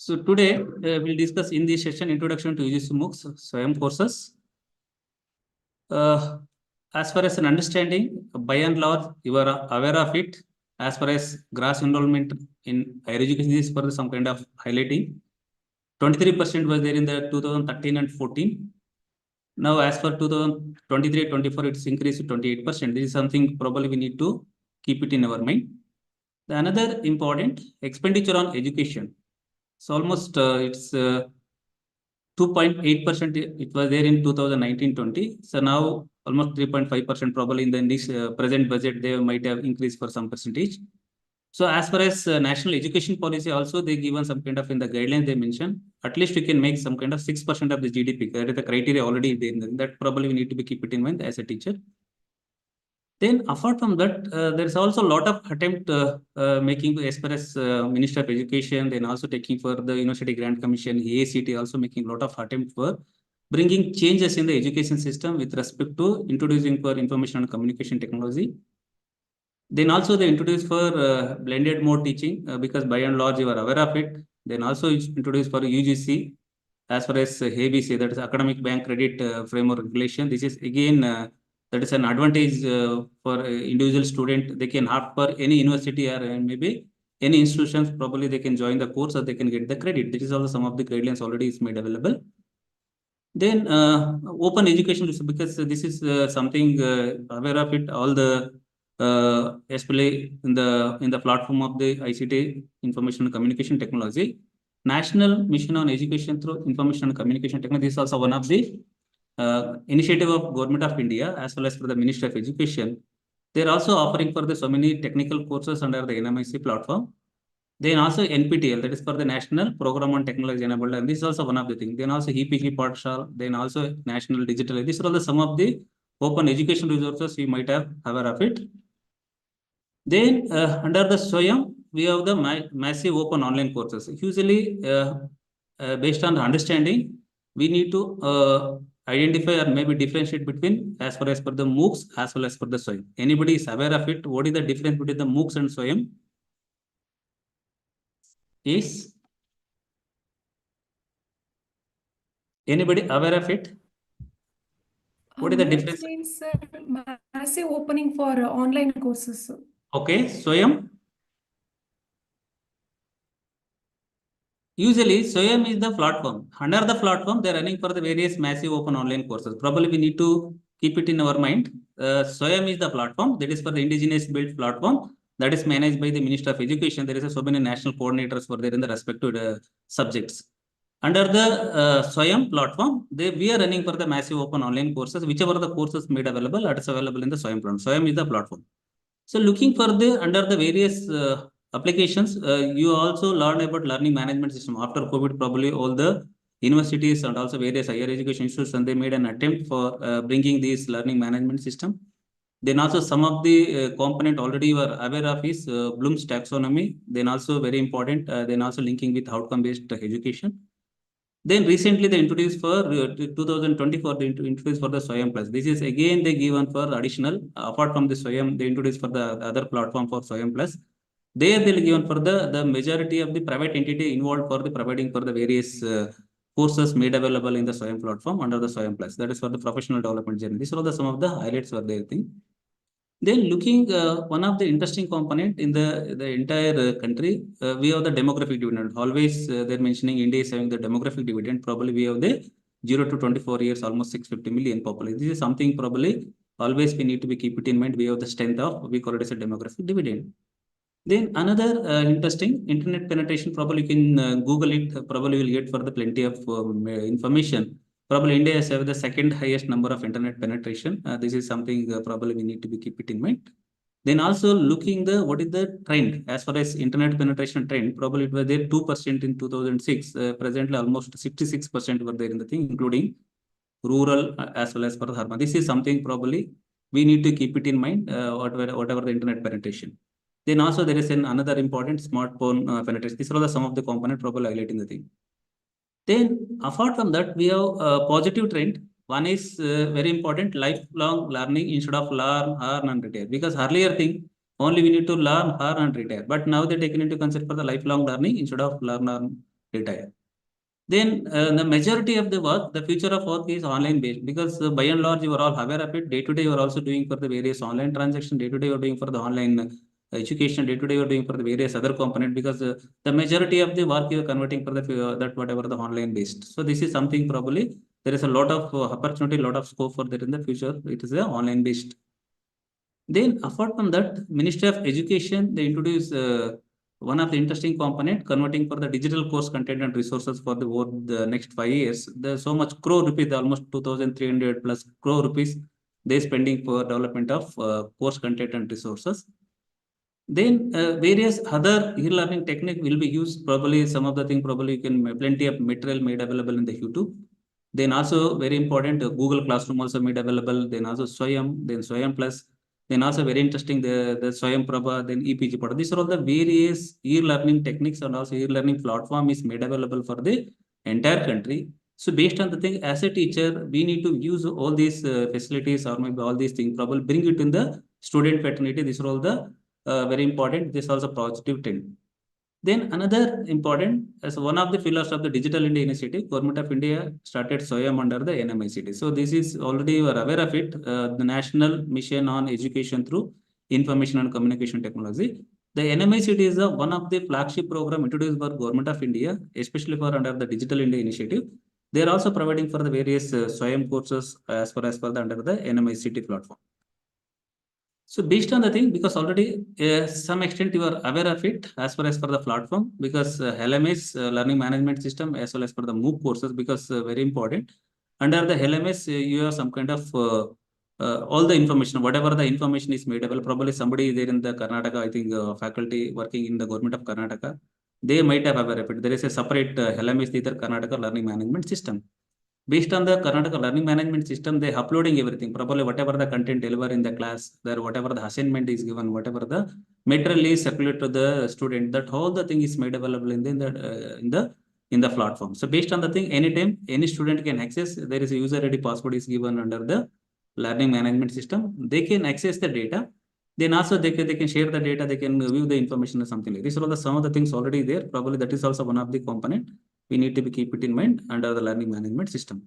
So today we'll discuss in this session Introduction to UGC MOOCs, SWAYAM courses. As far as an understanding, by and large, you are aware of it. As far as gross enrollment in higher education is for some kind of highlighting. 23% was there in the 2013 and 14. Now, as for 2023-24, it's increased to 28%. This is something probably we need to keep it in our mind. The another important expenditure on education. So almost it's 2.8%. It was there in 2019-20. So now almost 3.5% probably in the present budget, they might have increased for some percentage. So as far as national education policy also, they given some kind of in the guidelines they mentioned, at least we can make some kind of 6% of the GDP. That is the criteria already there. That probably we need to be keep it in mind as a teacher. Then apart from that, there is also a lot of attempt making as far as Minister of Education, then also taking for the University Grant Commission, AACT also making a lot of attempt for bringing changes in the education system with respect to introducing for information and communication technology. Then also they introduced for blended mode teaching because by and large you are aware of it. Then also it's introduced for UGC as far as ABC, that is Academic Bank Credit Framework Regulation. This is again that is an advantage for individual student. They can opt for any university or maybe any institutions. Probably they can join the course or they can get the credit. This is also some of the guidelines already is made available. Then open education, because this is something aware of it. All the especially in the platform of the ICT, Information and Communication Technology, National Mission on Education through Information and Communication Technology. This is also one of the initiative of Government of India as well as for the Ministry of Education. They are also offering for the so many technical courses under the NMIC platform. Then also NPTEL, that is for the National Program on Technology Enabled, and this is also one of the things. Then also EPG Partshal, then also National Digital. These are all the some of the open education resources you might have aware of it. Then under the SWAYAM, we have the massive open online courses. Usually, based on the understanding, we need to identify or maybe differentiate between as far as for the MOOCs as well as for the SWAYAM. Anybody is aware of it? What is the difference between the MOOCs and SWAYAM? Is anybody aware of it? What is the difference? Means massive opening for online courses. Okay, SWAYAM. Usually, SWAYAM is the platform. Under the platform, they are running for the various massive open online courses. Probably we need to keep it in our mind. SWAYAM is the platform that is for the indigenous built platform that is managed by the Minister of Education. There is so many national coordinators for there in the respective subjects. Under the SWAYAM platform, we are running for the massive open online courses, whichever the courses made available, that is available in the SWAYAM platform. SWAYAM is the platform. So looking for the under the various applications, you also learn about learning management system. After COVID, probably all the universities and also various higher education institutions, they made an attempt for bringing this learning management system. Then also some of the component already you are aware of is Bloom's taxonomy. Then also very important, then also linking with outcome-based education. Then recently they introduced for 2024, they introduced for the SWAYAM Plus. This is again they given for additional, apart from the SWAYAM, they introduced for the other platform for SWAYAM Plus. There they'll given for the majority of the private entity involved for the providing for the various courses made available in the SWAYAM platform under the SWAYAM Plus. That is for the professional development journey. These are the some of the highlights were there thing. Then looking one of the interesting component in the entire country, we have the demographic dividend. Always they're mentioning India is having the demographic dividend. Probably we have the 0 to 24 years, almost 650 million population. This is something probably always we need to be keep it in mind. We have the strength of, we call it as a demographic dividend. Then another interesting internet penetration, probably you can Google it, probably will get for the plenty of information. Probably India has the second highest number of internet penetration. This is something probably we need to be keep it in mind. Then also looking the what is the trend as far as internet penetration trend. Probably it was there 2% in 2006. Presently almost 66% were there in the thing, including rural as well as for the urban. This is something probably we need to keep it in mind. Whatever the internet penetration. Then also there is another important smartphone penetration. These are some of the component probably highlighting the thing. Then apart from that, we have a positive trend. One is very important, lifelong learning instead of learn, earn and retire. Because earlier thing, only we need to learn, earn and retire. But now they're taken into concept for the lifelong learning instead of learn, earn data. Then the majority of the work, the future of work is online based, because by and large you are all aware of it. Day to day you are also doing for the various online transaction. Day to day you are doing for the online education. Day to day you are doing for the various other component, because the majority of the work you are converting for the that whatever the online based. So this is something probably there is a lot of opportunity, lot of scope for that in the future. It is a online based. Then apart from that, Ministry of Education, they introduce one of the interesting component, converting for the digital course content and resources for the over the next 5 years. There's so much crore rupees, almost 2,300 plus crore rupees they spending for development of course content and resources. Then various other e-learning technique will be used. Probably some of the thing, probably you can plenty of material made available in the YouTube. Then also very important, Google Classroom also made available. Then also Swayam, then Swayam Plus. Then also very interesting, the Swayam Prabha, then EPG Pada. These are all the various e-learning techniques and also e-learning platform is made available for the entire country. So based on the thing, as a teacher, we need to use all these facilities or maybe all these things, probably bring it in the student fraternity. These are all the very important. This is also positive trend. Then another important, as one of the pillars of the Digital India Initiative, Government of India started SWAYAM under the NMICT. So this is already you are aware of it, the National Mission on Education through Information and Communication Technology. The NMICT is one of the flagship program introduced by Government of India, especially for under the Digital India Initiative. They are also providing for the various SWAYAM courses as far as under the NMICT platform. So based on the thing, because already some extent you are aware of it as far as for the platform, because LMS learning management system as well as for the MOOC courses, because very important. Under the LMS, you have some kind of all the information, whatever the information is made available. Probably somebody there in the Karnataka, I think faculty working in the government of Karnataka, they might have aware of it. There is a separate LMS, the Karnataka learning management system. Based on the Karnataka learning management system, they uploading everything. Probably whatever the content delivered in the class, there whatever the assignment is given, whatever the material is circulated to the student, that whole the thing is made available in the platform. So based on the thing, anytime any student can access, there is a user ID password is given under the learning management system. They can access the data. Then also they can share the data, they can view the information or something like this. These are some of the things already there. Probably that is also one of the component we need to keep it in mind under the learning management system.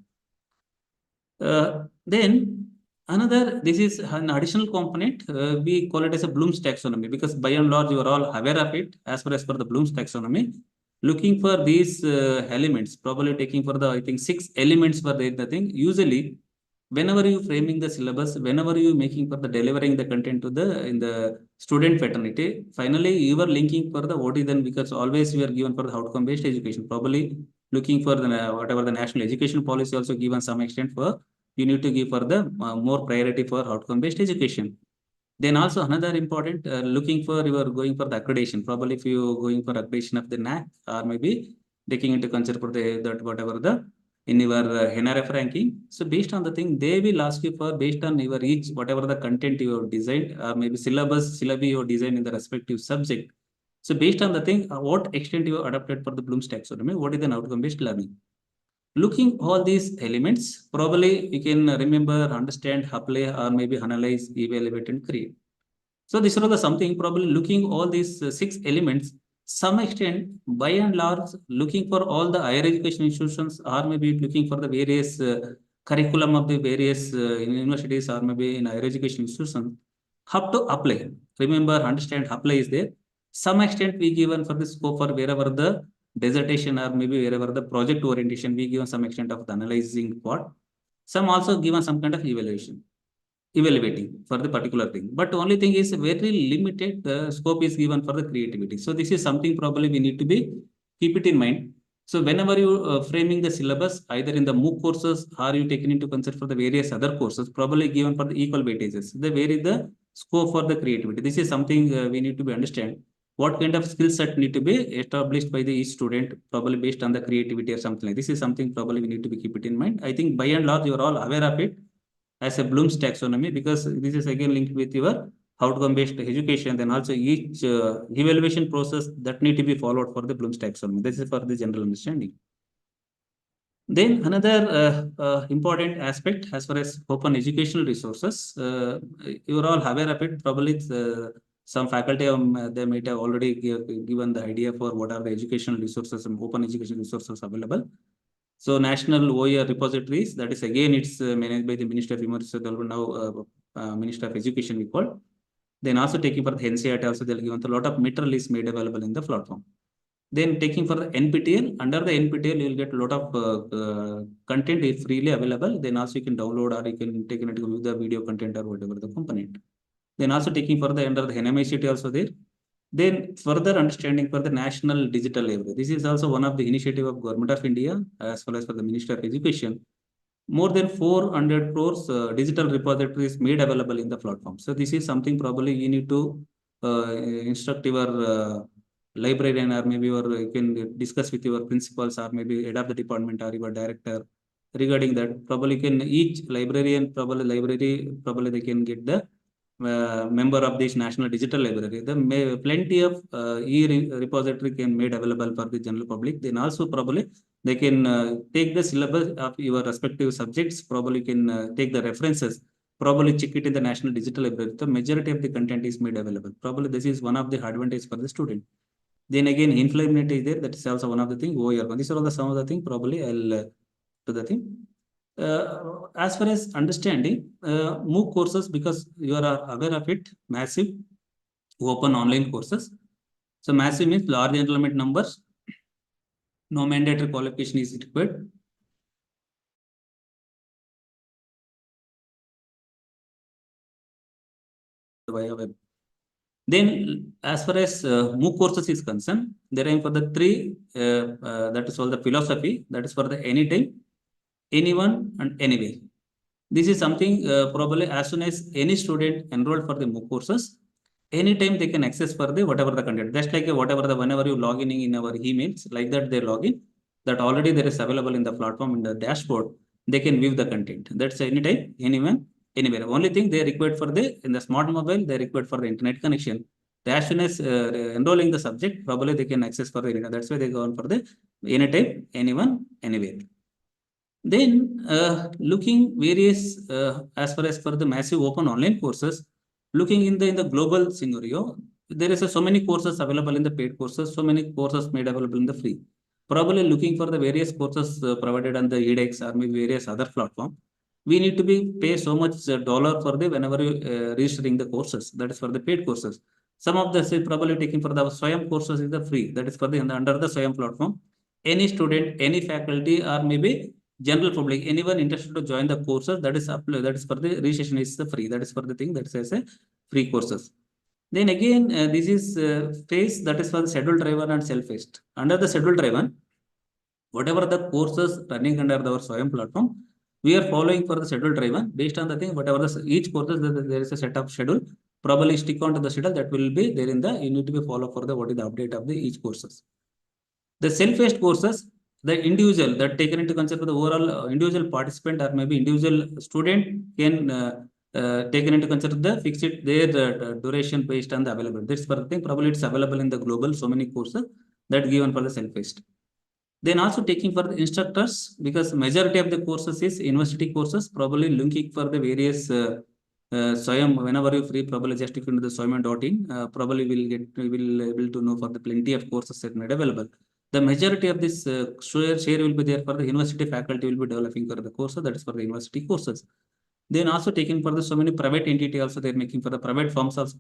Then another, this is an additional component, we call it as a Bloom's taxonomy, because by and large you are all aware of it as far as for the Bloom's taxonomy. Looking for these elements, probably taking for the, I think 6 elements for the thing. Usually whenever you framing the syllabus, whenever you making for the delivering the content to the in the student fraternity, finally you are linking for the what is then, because always we are given for the outcome based education. Probably looking for the whatever the national education policy also given some extent for you need to give for the more priority for outcome based education. Then also another important, looking for you are going for the accreditation. Probably if you going for accreditation of the NAC, or maybe taking into consider for the that whatever the in your NRF ranking. So based on the thing, they will ask you for based on your each whatever the content you have designed, or maybe syllabi you have designed in the respective subject. So based on the thing, what extent you have adapted for the Bloom's taxonomy, what is an outcome based learning? Looking all these elements, probably you can remember, understand, apply, or maybe analyze, evaluate, and create. So this is something, probably looking all these 6 elements, some extent, by and large, looking for all the higher education institutions, or maybe looking for the various curriculum of the various universities, or maybe in higher education institutions, have to apply. Remember, understand, apply is there. Some extent we given for the scope for wherever the dissertation or maybe wherever the project orientation, we given some extent of the analyzing part. Some also given some kind of evaluating for the particular thing. But only thing is very limited scope is given for the creativity. So this is something probably we need to keep it in mind. So whenever you framing the syllabus, either in the MOOC courses or you taken into consider for the various other courses, probably given for the equal weightages. The where is the scope for the creativity. This is something we need to understand. What kind of skill set need to be established by the each student, probably based on the creativity or something like this. Is something probably we need to keep it in mind. I think by and large you are all aware of it as a Bloom's taxonomy, because this is again linked with your outcome based education. Then also each evaluation process that need to be followed for the Bloom's taxonomy. This is for the general understanding. Then another important aspect as far as open educational resources, you are all aware of it. Probably Some faculty, they might have already given the idea for what are the educational resources and open education resources available. So national OER repositories, that is again, it's managed by the Ministry of University, now Ministry of Education we call. Then also taking for the NCERT also, they'll give a lot of material is made available in the platform. Then taking for the NPTEL, under the NPTEL, you'll get a lot of content is freely available. Then also you can download or you can take it to the video content or whatever the component. Then also taking for the under the NMICT also there. Then further understanding for the National Digital Library. This is also one of the initiative of Government of India as well as for the Ministry of Education. More than 400 crores digital repositories made available in the platform. So this is something probably you need to instruct your librarian, or maybe you can discuss with your principals or maybe head of the department or your director regarding that. Probably can each librarian, probably they can get the member of this National Digital Library. The plenty of e-repository can made available for the general public. Then also probably they can take the syllabus of your respective subjects, probably can take the references, probably check it in the National Digital Library. The majority of the content is made available. Probably this is one of the advantage for the student. Then again, inflammability is there. That is also one of the things. These are all the some of the things. Probably I'll do the thing. As far as understanding MOOC courses, because you are aware of it, massive open online courses. So massive means large enrollment numbers. No mandatory qualification is required. Via web. Then, as far as MOOC courses is concerned, there are for the three, that is all the philosophy, that is for the anytime, anyone, and anywhere. This is something probably as soon as any student enrolled for the MOOC courses, anytime they can access for the whatever the content. Just like whatever the whenever you log in our emails, like that they log in, that already there is available in the platform in the dashboard. They can view the content. That's anytime, anyone, anywhere. Only thing they required for in the smart mobile, they required for the internet connection. As soon as enrolling the subject, probably they can access for the internet. That's why they go on for the anytime, anyone, anywhere. Then looking various as far as for the massive open online courses, looking in the global scenario, there is so many courses available in the paid courses, so many courses made available in the free. Probably looking for the various courses provided on the edX or maybe various other platform. We need to pay so much dollar for the whenever you registering the courses. That is for the paid courses. Some of the probably taking for the Swayam courses is the free. That is for the under the Swayam platform. Any student, any faculty, or maybe general public, anyone interested to join the courses, that is for the registration is the free. That is for the thing that says a free courses. Then again, this is phase that is for the schedule driven and self-paced. Under the schedule driven, whatever the courses running under our Swayam platform, we are following for the schedule driven based on the thing, whatever each courses there is a set of schedule. Probably stick on to the schedule that will be there in the, you need to be follow for the what is the update of the each courses. The self-paced courses, the individual that taken into consider the overall individual participant or maybe individual student can taken into consider the fix it their duration based on the available. This for the thing, probably it's available in the global, so many courses that given for the self-paced. Then also taking for the instructors, because majority of the courses is university courses, probably linking for the various Swayam, whenever you free, probably just if you into the swayam.in, probably we will able to know for the plenty of courses that made available. The majority of this share will be there for the university faculty will be developing for the courses, that is for the university courses. Then also taking for the so many private entity also they're making for the private firms also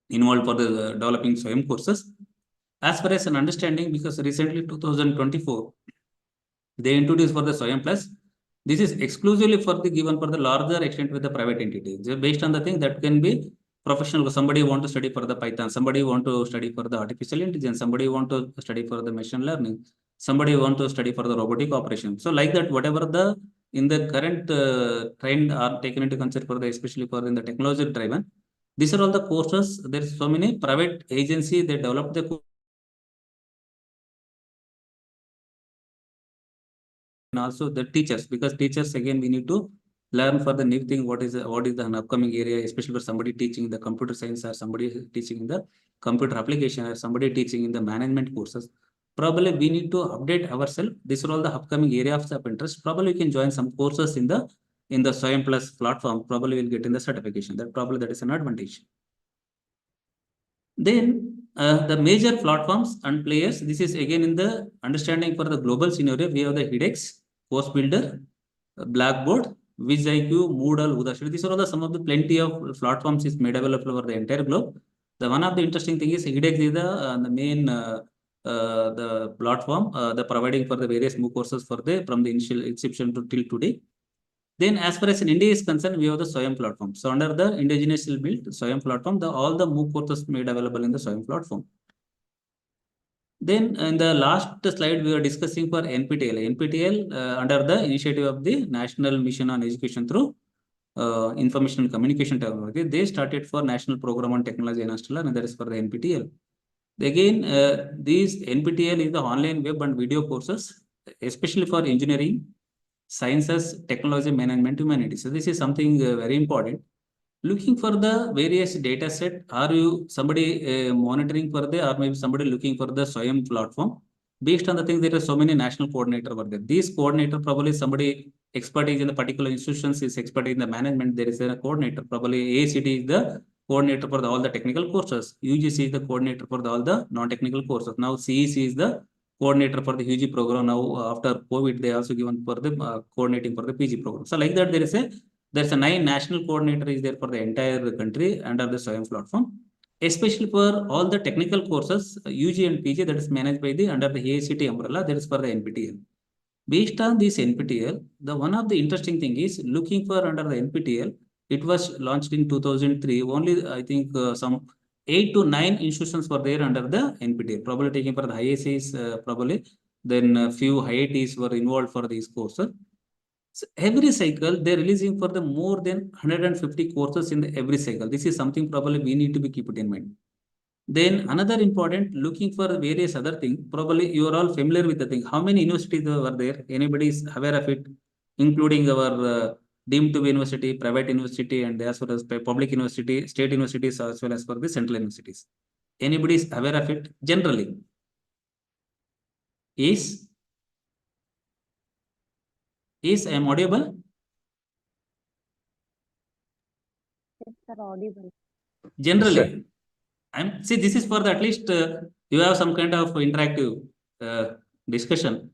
involved for the developing Swayam courses. As far as an understanding, because recently 2024, they introduced for the Swayam Plus. This is exclusively for the given for the larger extent with the private entity. Based on the thing that can be professional. Somebody want to study for the Python, somebody want to study for the artificial intelligence, somebody want to study for the machine learning, somebody want to study for the robotic operation. So like that, whatever the in the current trend are taken into consideration for the, especially for in the technology driven. These are all the courses. There's so many private agency they develop the course. And also the teachers, because teachers again we need to learn for the new thing what is the upcoming area, especially for somebody teaching the computer science or somebody teaching in the computer application or somebody teaching in the management courses. Probably we need to update ourselves. These are all the upcoming areas of interest. Probably we can join some courses in the Swayam Plus platform. Probably we'll get in the certification. That probably that is an advantage. Then the major platforms and players, this is again in the understanding for the global scenario, we have the HEDx, Course Builder, Blackboard, VizIQ, Moodle, Udashri. These are all the some of the plenty of platforms is made available over the entire globe. The one of the interesting thing is HEDx is the main the platform the providing for the various MOOC courses for the from the initial inception to till today. Then as far as in India is concerned, we have the SWAYAM platform. So under the indigenous built SWAYAM platform, all the MOOC courses made available in the SWAYAM platform. Then in the last slide, we are discussing for NPTEL. NPTEL under the initiative of the National Mission on Education through Information and Communication Technology, they started for National Program on Technology and Learning, and that is for the NPTEL. Again, these NPTEL is the online web and video courses, especially for engineering, sciences, technology, management, humanities. So this is something very important. Looking for the various data set, are you somebody monitoring for the, or maybe somebody looking for the SWAYAM platform? Based on the things, there are so many national coordinator were there. These coordinator probably somebody expertise in the particular institutions is expertise in the management. There is a coordinator. Probably ACT is the coordinator for all the technical courses. UGC is the coordinator for all the non-technical courses. Now CEC is the coordinator for the UG program. Now after COVID, they also given for the coordinating for the PG program. So like that, there's a 9 national coordinator is there for the entire country under the SWAYAM platform, especially for all the technical courses, UG and PG, that is managed by the under the AICT umbrella, that is for the NPTEL. Based on this NPTEL, the one of the interesting thing is looking for under the NPTEL, it was launched in 2003. Only I think some 8 to 9 institutions were there under the NPTEL, probably taking for the ISAs, probably. Then a few IITs were involved for these courses. So every cycle, they're releasing for the more than 150 courses in the every cycle. This is something probably we need to be keep it in mind. Then another important, looking for various other things, probably you are all familiar with the thing. How many universities were there? Anybody is aware of it, including our deemed to be university, private university, and as well as public university, state universities, as well as for the central universities. Anybody is aware of it? Generally, is I am audible? Yes, sir, audible. Generally, see, this is for the, at least you have some kind of interactive discussion.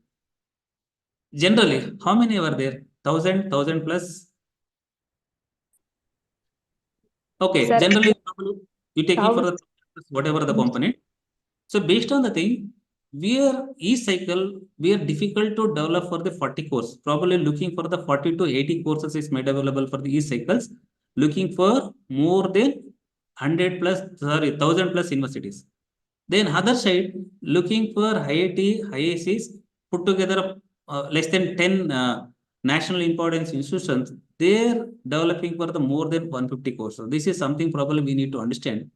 Generally, how many were there? 1,000 plus? Okay, Sir, generally, you take it for the 1,000. whatever the component. So based on the thing, each cycle, we are difficult to develop for the 40 course. Probably looking for the 40 to 80 courses is made available for the each cycles. Looking for more than 100 plus, 1,000 plus universities. Then other side, looking for IIT, IICs, put together less than 10 national importance institutions, they're developing for the more than 150 courses. This is something probably we need to understand,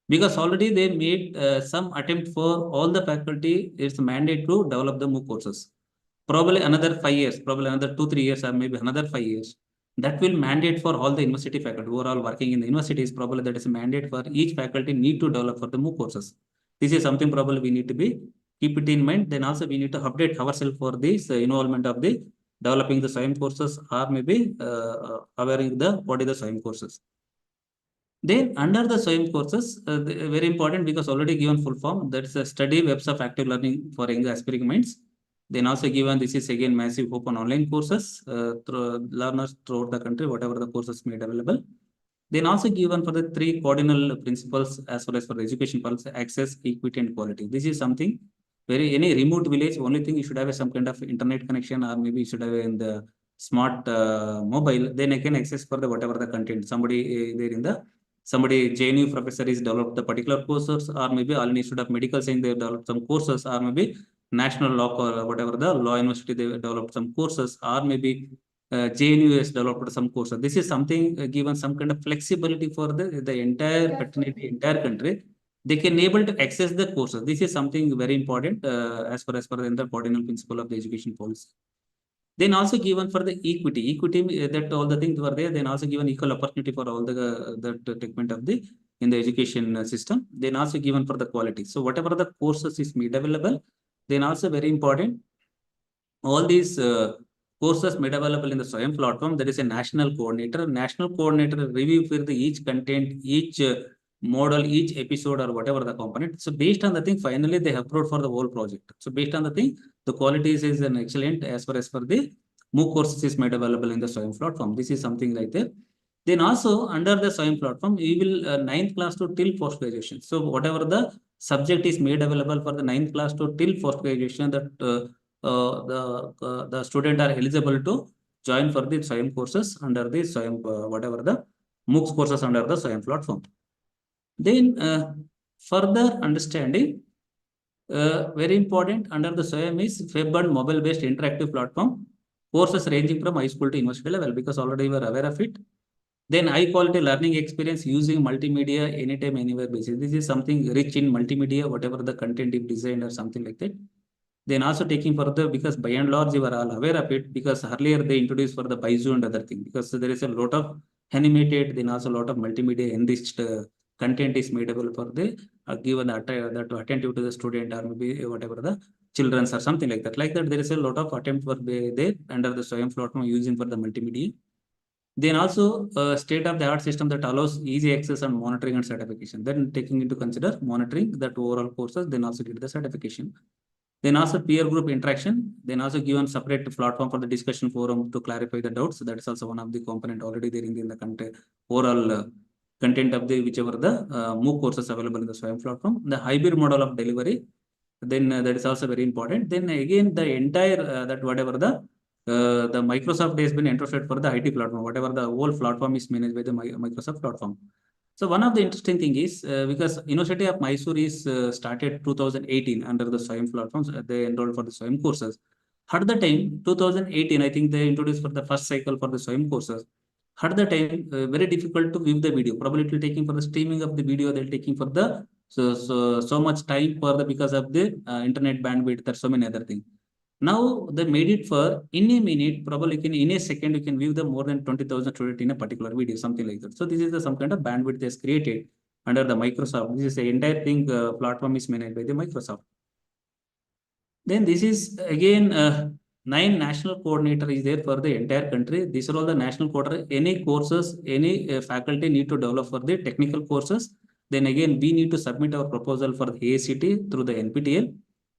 because already they made some attempt for all the faculty. It's a mandate to develop the MOOC courses. Probably another 5 years, probably another 2-3 years, or maybe another 5 years. That will mandate for all the university faculty who are all working in the universities. Probably that is a mandate for each faculty need to develop for the MOOC courses. This is something probably we need to keep it in mind. Then also we need to update ourselves for this involvement of the developing the SWAYAM courses, or maybe awareing the what is the SWAYAM courses. Then under the SWAYAM courses, very important because already given full form, that's a study webs of active learning for young aspiring minds. Then also given, this is again massive open online courses through learners throughout the country, whatever the courses made available. Then also given for the 3 cardinal principles as well as for the education policy: access, equity, and quality. This is something any remote village, only thing you should have some kind of internet connection, or maybe you should have in the smart mobile. Then I can access for the whatever the content. Somebody there in the JNU professor is developed the particular courses, or maybe all institute of medical science they developed some courses, or maybe national law or whatever the law university they developed some courses, or maybe JNU has developed some courses. This is something given some kind of flexibility for the entire fraternity, entire country. They can able to access the courses. This is something very important as far as the cardinal principle of the education policy. Then also given for the equity, that all the things were there. Then also given equal opportunity for all the treatment of the in the education system. Then also given for the quality. So whatever the courses is made available, then also very important. All these courses made available in the SWAYAM platform. There is a national coordinator. National coordinator review for the each content, each model each episode or whatever the component. So based on the thing, finally they upload for the whole project. So based on the thing, the quality is an excellent as far as for the MOOC courses is made available in the SWAYAM platform. This is something like that. Then also under the SWAYAM platform, we will 9th class to till post graduation. So whatever the subject is made available for the 9th class to till post graduation, that the student are eligible to join for the SWAYAM courses under the SWAYAM whatever the MOOCs courses under the SWAYAM platform. Then further understanding, very important under the SWAYAM is web and mobile based interactive platform courses ranging from high school to university level, because already we are aware of it. Then high quality learning experience using multimedia anytime, anywhere basis. This is something rich in multimedia, whatever the content is designed or something like that. Then also taking further, because by and large you are all aware of it, because earlier they introduced for the Baizu and other thing, because there is a lot of animated, then also a lot of multimedia enriched content is made available for the given that attentive to the student or maybe whatever the children's or something like that. Like that, there is a lot of attempt for there under the SWAYAM platform using for the multimedia. Then also state-of-the-art system that allows easy access and monitoring and certification. Then taking into consider monitoring that overall courses, then also get the certification. Then also peer group interaction. Then also given separate platform for the discussion forum to clarify the doubts. That is also one of the component already there in the content overall content of the whichever the MOOC courses available in the SWAYAM platform. The hybrid model of delivery. Then that is also very important. Then again the entire that whatever the Microsoft has been entrusted for the IT platform, whatever the whole platform is managed by the Microsoft platform. So one of the interesting thing is because University of Mysore is started 2018 under the SWAYAM platforms, they enrolled for the SWAYAM courses. At the time 2018, I think they introduced for the first cycle for the SWAYAM courses. At the time, very difficult to view the video. Probably it will taking for the streaming of the video. They're taking for the so much time for the because of the internet bandwidth or so many other things. Now they made it for in a minute, probably in a second, you can view the more than 20,000 students in a particular video, something like that. So this is some kind of bandwidth that's created under the Microsoft. This is the entire thing platform is managed by the Microsoft. Then this is again 9 national coordinator is there for the entire country. These are all the national coordinator. Any courses, any faculty need to develop for the technical courses. Then again, we need to submit our proposal for the ACT through the NPTEL.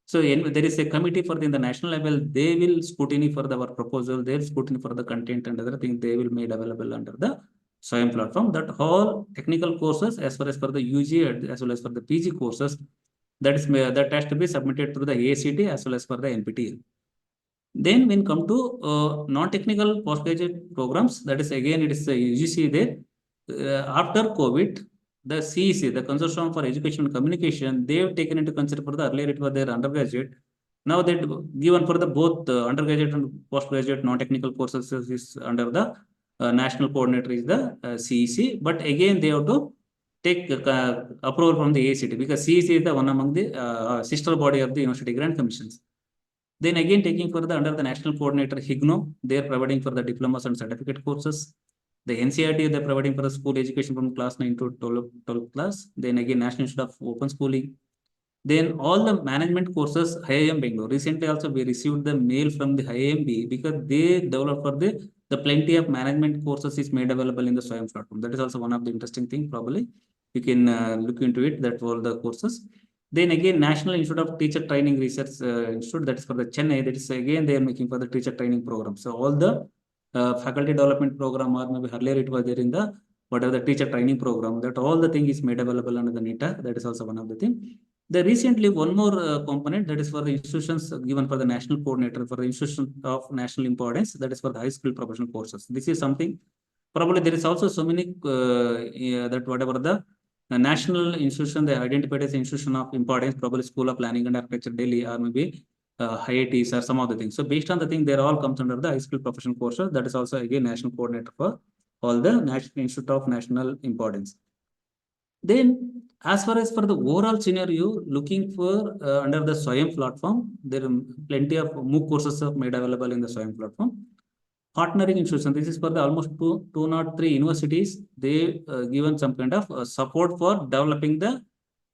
So there is a committee for the national level. They will scrutiny for our proposal. They'll scrutiny for the content and other things. They will made available under the SWAYAM platform. That all technical courses, as far as for the UG as well as for the PG courses, that has to be submitted through the ACT as well as for the NPTEL. Then when come to non-technical postgraduate programs, that is again it is the UGC there. After COVID, the CEC, the Consortium for Education and Communication, they have taken into consideration for the earlier it was their undergraduate. Now they given for the both undergraduate and postgraduate non-technical courses is under the national coordinator is the CEC. But again they have to take approval from the ACT, because CEC is the one among the sister body of the University Grant Commissions. Then again taking for the under the national coordinator HIGNO, they are providing for the diplomas and certificate courses. The NCRT, they're providing for the school education from class 9 to 12th class. Then again, National Institute of Open Schooling. Then all the management courses, IIM Bangalore. Recently also we received the mail from the IIMB because they develop for the plenty of management courses is made available in the SWAYAM platform. That is also one of the interesting thing probably. You can look into it, that all the courses. Then again, National Institute of Teacher Training Research Institute, that is for the Chennai, that is again, they are making for the teacher training program. So all the faculty development program, or maybe earlier it was there in the whatever the teacher training program, that all the thing is made available under the NITA. That is also one of the thing. The recently one more component, that is for the institutions given for the national coordinator for the institution of national importance, that is for the high school professional courses. This is something probably there is also so many that whatever the national institution they identified as institution of importance, probably School of Planning and Architecture Delhi, or maybe IITs or some of the things. So based on the thing, they all comes under the high school professional courses. That is also again national coordinator for all the National Institute of National Importance. Then as far as for the overall scenario, looking for under the SWAYAM platform, there are plenty of MOOC courses made available in the SWAYAM platform. Partnering institution, this is for the almost 203 universities. They given some kind of support for developing the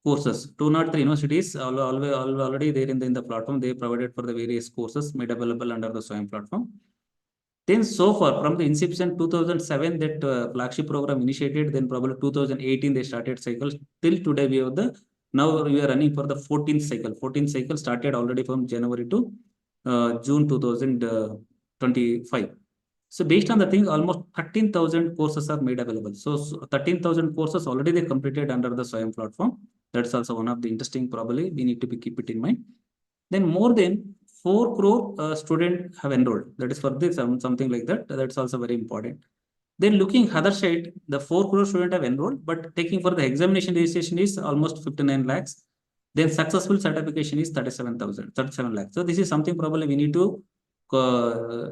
courses. 203 universities already there in the platform. They provided for the various courses made available under the SWAYAM platform. Then so far from the inception 2007 that flagship program initiated, then probably 2018 they started cycle. Till today we have now we are running for the 14th cycle. 14th cycle started already from January to June 2025. So based on the thing, almost 13,000 courses are made available. So 13,000 courses already they completed under the SWAYAM platform. That's also one of the interesting, probably we need to keep it in mind. Then more than 4 crore students have enrolled. That is for this something like that. That's also very important. Then looking other side, the 4 crore students have enrolled, but taking for the examination registration is almost 59 lakhs. Then successful certification is 37 lakhs. So this is something probably we need to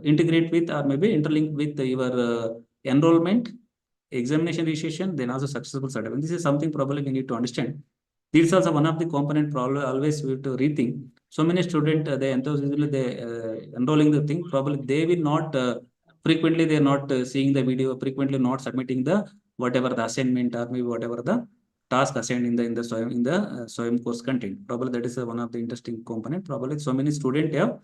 integrate with or maybe interlink with your enrollment, examination registration, then also successful certificate. This is something probably we need to understand. This is also one of the component probably always we have to rethink. So many students, they enthusiastically they enrolling the thing, probably they will not frequently they are not seeing the video, frequently not submitting the whatever the assignment or maybe whatever the task assigned in the SWAYAM course content. Probably that is one of the interesting component. Probably so many students have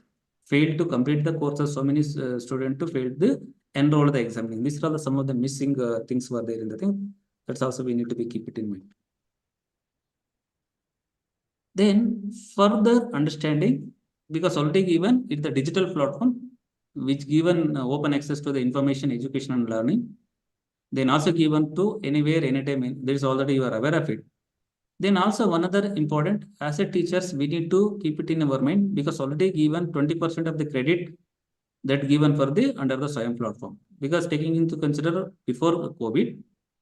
failed to complete the courses, so many students to failed to enroll the examining. These are some of the missing things were there in the thing. That's also we need to keep it in mind. Then further understanding, because already given it's the digital platform which given open access to the information, education and learning. Then also given to anywhere, anytime. There is already you are aware of it. Then also one other important, as a teachers, we need to keep it in our mind, because already given 20% of the credit that given for the under the SWAYAM platform. Because taking into consider before COVID,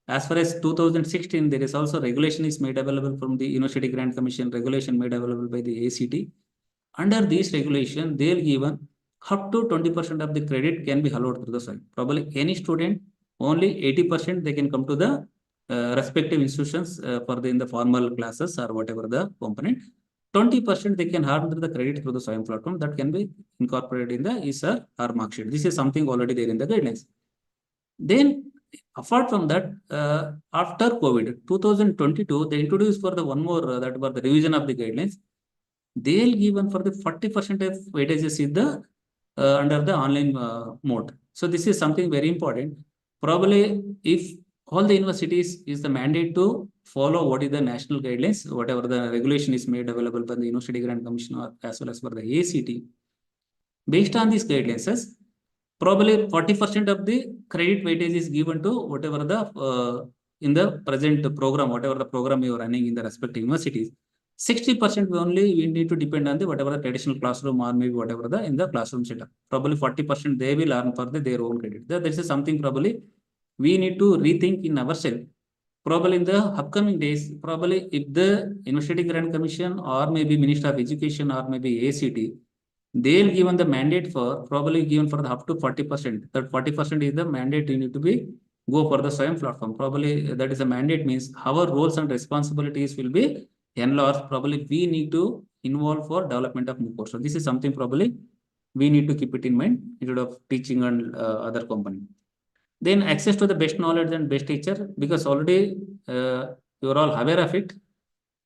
as far as 2016, there is also regulation is made available from the University Grant Commission, regulation made available by the ACT. Under this regulation, they'll given up to 20% of the credit can be allowed through the SWAYAM. Probably any student, only 80% they can come to the respective institutions for in the formal classes or whatever the component. 20% they can earn the credit through the SWAYAM platform that can be incorporated in the ESR or mark sheet. This is something already there in the guidelines. Then apart from that, after COVID, 2022, they introduced for the one more that was the revision of the guidelines. They'll given for the 40% of weightages is the under the online mode. So this is something very important. Probably if all the universities is the mandate to follow what is the national guidelines, whatever the regulation is made available by the University Grant Commission or as well as for the ACT. Based on these guidelines, probably 40% of the credit weightage is given to whatever the in the present program, whatever the program you are running in the respective universities. 60% only we need to depend on the whatever the traditional classroom or maybe whatever the in the classroom setup. Probably 40% they will earn for their own credit. This is something probably we need to rethink in ourselves. Probably in the upcoming days, probably if the University Grant Commission or maybe Minister of Education or maybe ACT, they'll given the mandate for probably given for the up to 40%. That 40% is the mandate you need to be go for the SWAYAM platform. Probably that is a mandate means our roles and responsibilities will be enlarged. Probably we need to involve for development of MOOC course. So this is something probably we need to keep it in mind instead of teaching and other component. Then access to the best knowledge and best teacher, because already you are all aware of it.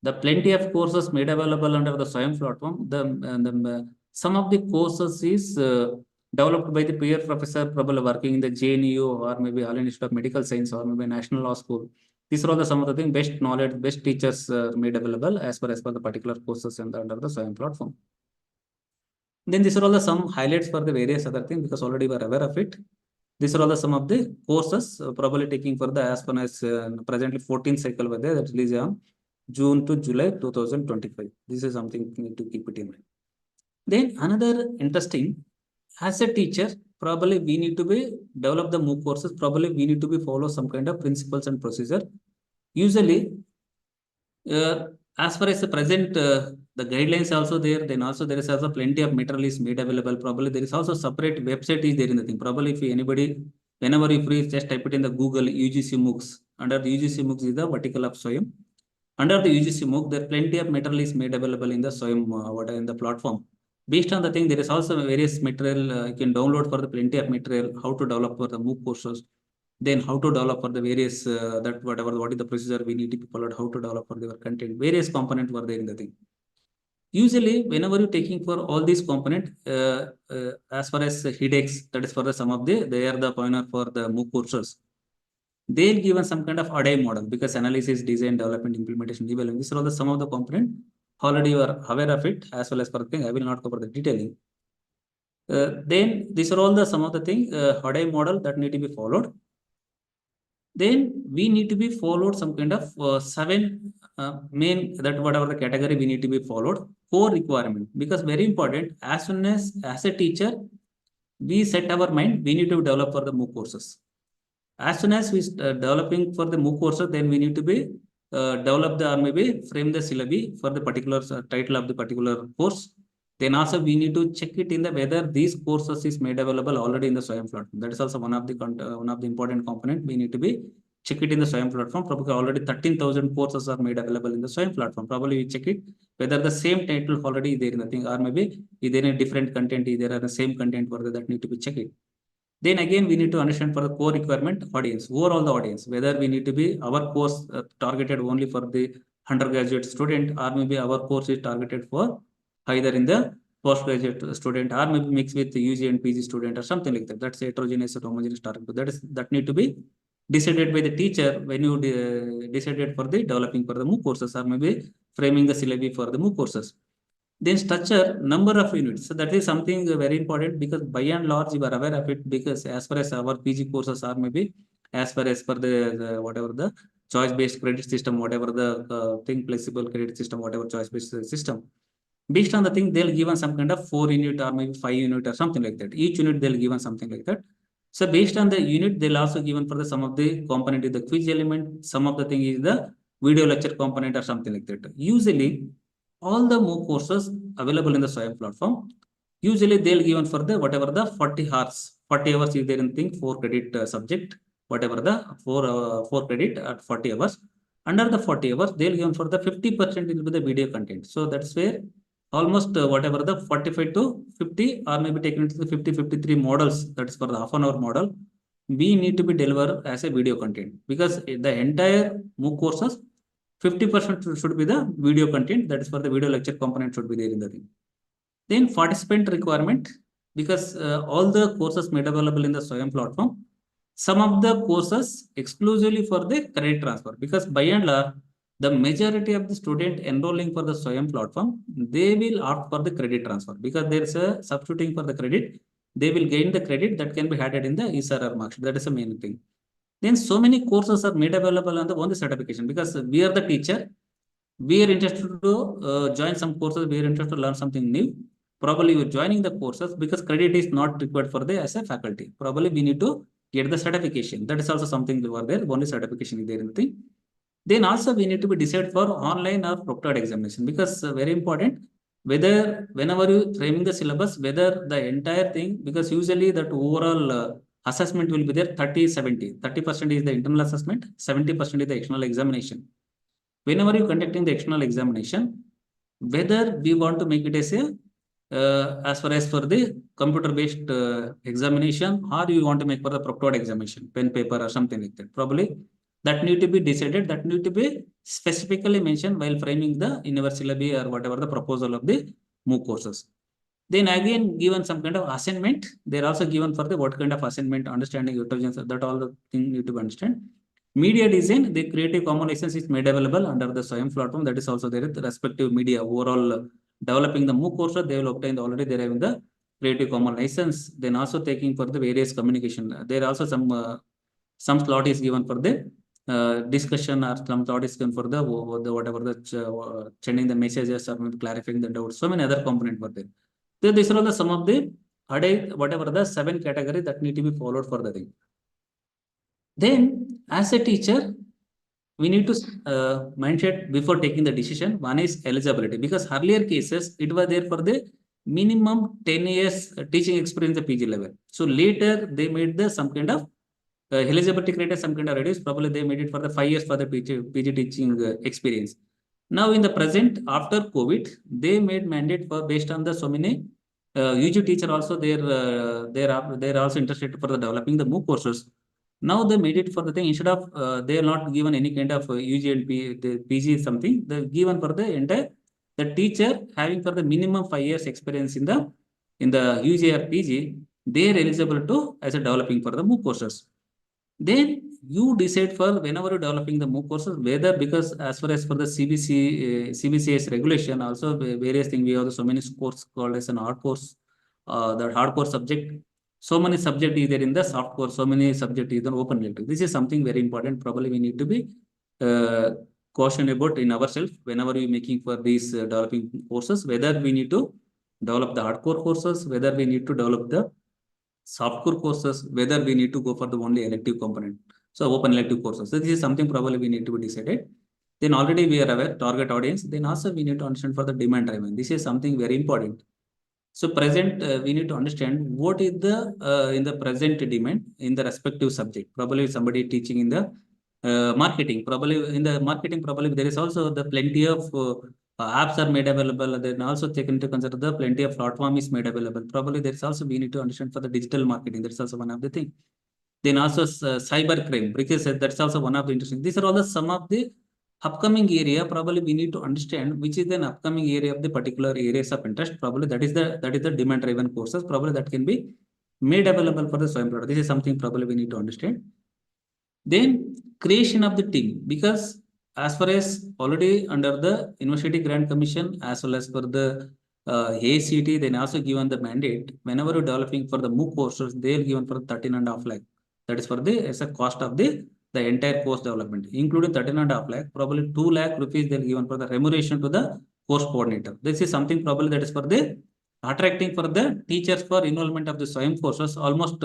The plenty of courses made available under the SWAYAM platform. Some of the courses is developed by the peer professor, probably working in the JNU or maybe All India Institute of Medical Science or maybe National Law School. These are all the some of the things, best knowledge, best teachers made available as per the particular courses under the SWAYAM platform. Then these are all the some highlights for the various other things, because already we are aware of it. These are all the some of the courses probably taking for the as far as presently 14th cycle were there that release on June to July 2025. This is something you need to keep it in mind. Then another interesting, as a teacher, probably we need to be develop the MOOC courses. Probably we need to be follow some kind of principles and procedure. Usually, as far as the present the guidelines also there, then also there is also plenty of material is made available. Probably there is also separate website is there in the thing. Probably if anybody, whenever you free, just type it in the Google UGC MOOCs. Under the UGC MOOCs is the vertical of SWAYAM. Under the UGC MOOC, there are plenty of material is made available in the SWAYAM in the platform. Based on the thing, there is also various material you can download for the plenty of material, how to develop for the MOOC courses, then how to develop for the various that whatever what is the procedure we need to be followed, how to develop for their content, various components were there in the thing. Usually, whenever you're taking for all these component, as far as headaches, that is for the some of they are the pioneer for the MOOC courses. They'll given some kind of ADAI model because analysis, design, development, implementation, development. These are all the some of the component. Already you are aware of it as well as for the thing. I will not cover the detailing. Then these are all the some of the thing ADAI model that need to be followed. Then we need to be followed some kind of seven main that whatever the category we need to be followed. Core requirement because very important as soon as a teacher we set our mind we need to develop for the MOOC courses. As soon as we developing for the MOOC courses, then we need to be develop the or maybe frame the syllabi for the particular title of the particular course. Then also we need to check it in the whether these courses is made available already in the SWAYAM platform. That is also one of the important component we need to be check it in the SWAYAM platform. Probably already 13,000 courses are made available in the SWAYAM platform. Probably we check it whether the same title already there in the thing or maybe either in a different content, either the same content whether that need to be checked. Then again, we need to understand for the core requirement audience, overall the audience, whether we need to be our course targeted only for the undergraduate student or maybe our course is targeted for either in the postgraduate student or maybe mixed with the UG and PG student or something like that. That's heterogeneous or homogeneous target. That need to be decided by the teacher when you decided for the developing for the MOOC courses or maybe framing the syllabi for the MOOC courses. Then structure number of units. So that is something very important because by and large you are aware of it because as far as our PG courses are maybe as far as per the whatever the choice based credit system, whatever the thing flexible credit system, whatever choice based system. Based on the thing, they'll given some kind of 4 unit or maybe 5 unit or something like that. Each unit they'll given something like that. So based on the unit, they'll also given for the some of the component is the quiz element, some of the thing is the video lecture component or something like that. Usually all the MOOC courses available in the SWAYAM platform, usually they'll given for the whatever the 40 hours, 40 hours is there in thing 4 credit subject, whatever the 4 credit at 40 hours. Under the 40 hours, they'll given for the 50% will be the video content. So that's where almost whatever the 45 to 50 or maybe taken into the 50-53 models, that's for the half an hour model, we need to be delivered as a video content because the entire MOOC courses 50% should be the video content, that is for the video lecture component should be there in the thing. Then participant requirement, because all the courses made available in the SWAYAM platform, some of the courses exclusively for the credit transfer, because by and large, the majority of the student enrolling for the SWAYAM platform, they will opt for the credit transfer because there is a substituting for the credit, they will gain the credit that can be added in the ESRR marks. That is the main thing. Then so many courses are made available on the only certification because we are the teacher. We are interested to join some courses. We are interested to learn something new. Probably you're joining the courses because credit is not required for the as a faculty. Probably we need to get the certification. That is also something over there. Only certification is there in the thing. Then also we need to be decided for online or proctored examination because very important whether whenever you framing the syllabus, whether the entire thing, because usually that overall assessment will be there 30-70. 30% is the internal assessment, 70% is the external examination. Whenever you conducting the external examination, whether we want to make it as a as far as for the computer-based examination, or you want to make for the proctored examination, pen, paper, or something like that. Probably that need to be decided, that need to be specifically mentioned while framing the in our syllabi or whatever the proposal of the MOOC courses. Then again, given some kind of assignment, they're also given for the what kind of assignment, understanding intelligence, that all the thing need to understand. Media design, the Creative Commons license is made available under the SWAYAM platform. That is also there. The respective media overall developing the MOOC course, they will obtain already they having the Creative Commons license. Then also taking for the various communication. There are also some slot is given for the discussion or some slot is given for the whatever the sending the messages or clarifying the doubts. So many other components were there. So these are all the some of the whatever the 7 category that need to be followed for the thing. Then as a teacher, we need to mindset before taking the decision. One is eligibility because earlier cases it was there for the minimum 10 years teaching experience at PG level. So later they made the some kind of eligibility criteria, some kind of reduced. Probably they made it for the 5 years for the PG teaching experience. Now in the present after COVID, they made mandate for based on the so many UG teacher also they're also interested for the developing the MOOC courses. Now they made it for the thing instead of they are not given any kind of UG and PG something. They given for the entire the teacher having for the minimum 5 years experience in the UG or PG, they are eligible to as a developing for the MOOC courses. Then you decide for whenever you're developing the MOOC courses, whether because as far as for the CBCS regulation, also various things, we have so many courses called as an hard course, the hardcore subject. So many subject either in the soft course, so many subject either open elective. This is something very important. Probably we need to be caution about in ourselves whenever we making for these developing courses, whether we need to develop the hardcore courses, whether we need to develop the softcore courses, whether we need to go for the only elective component. So open elective courses. So this is something probably we need to be decided. Then already we are aware target audience. Then also we need to understand for the demand driven. This is something very important. So present, we need to understand what is the in the present demand in the respective subject. Probably somebody teaching in the marketing. Probably in the marketing, probably there is also the plenty of apps are made available. Then also take into consider the plenty of platform is made available. Probably there is also we need to understand for the digital marketing. That's also one of the thing. Then also cyber crime, because that's also one of the interesting. These are all the some of the upcoming area. Probably we need to understand which is an upcoming area of the particular areas of interest. Probably that is the demand driven courses. Probably that can be made available for the SWAYAM product. This is something probably we need to understand. Then creation of the team, because as far as already under the University Grant Commission as well as for the ACT, then also given the mandate, whenever you're developing for the MOOC courses, they are given for 13.5 lakh. That is for the as a cost of the entire course development, including 13.5 lakh, probably 2 lakh rupees they're given for the remuneration to the course coordinator. This is something probably that is for the attracting for the teachers for involvement of the SWAYAM courses almost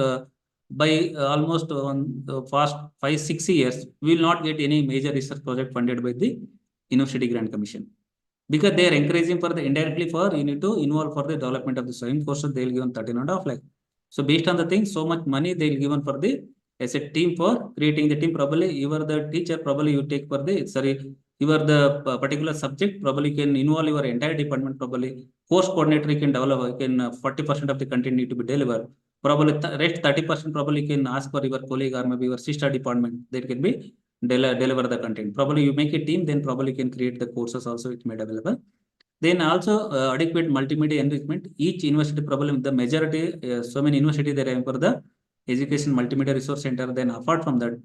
by almost on the past 5-6 years, we will not get any major research project funded by the University Grant Commission. Because they are encouraging for the indirectly for you need to involve for the development of the SWAYAM courses, they will give 13.5 lakh. So based on the thing, so much money they will given for the as a team for creating the team. Probably you are the teacher, probably you take for the you are the particular subject, probably you can involve your entire department, probably course coordinator you can develop, you can 40% of the content need to be delivered. Probably rest 30% probably you can ask for your colleague or maybe your sister department that can be deliver the content. Probably you make a team, then probably you can create the courses also it's made available. Then also adequate multimedia enrichment. Each university probably the majority, so many university they are for the education multimedia resource center. Then apart from that,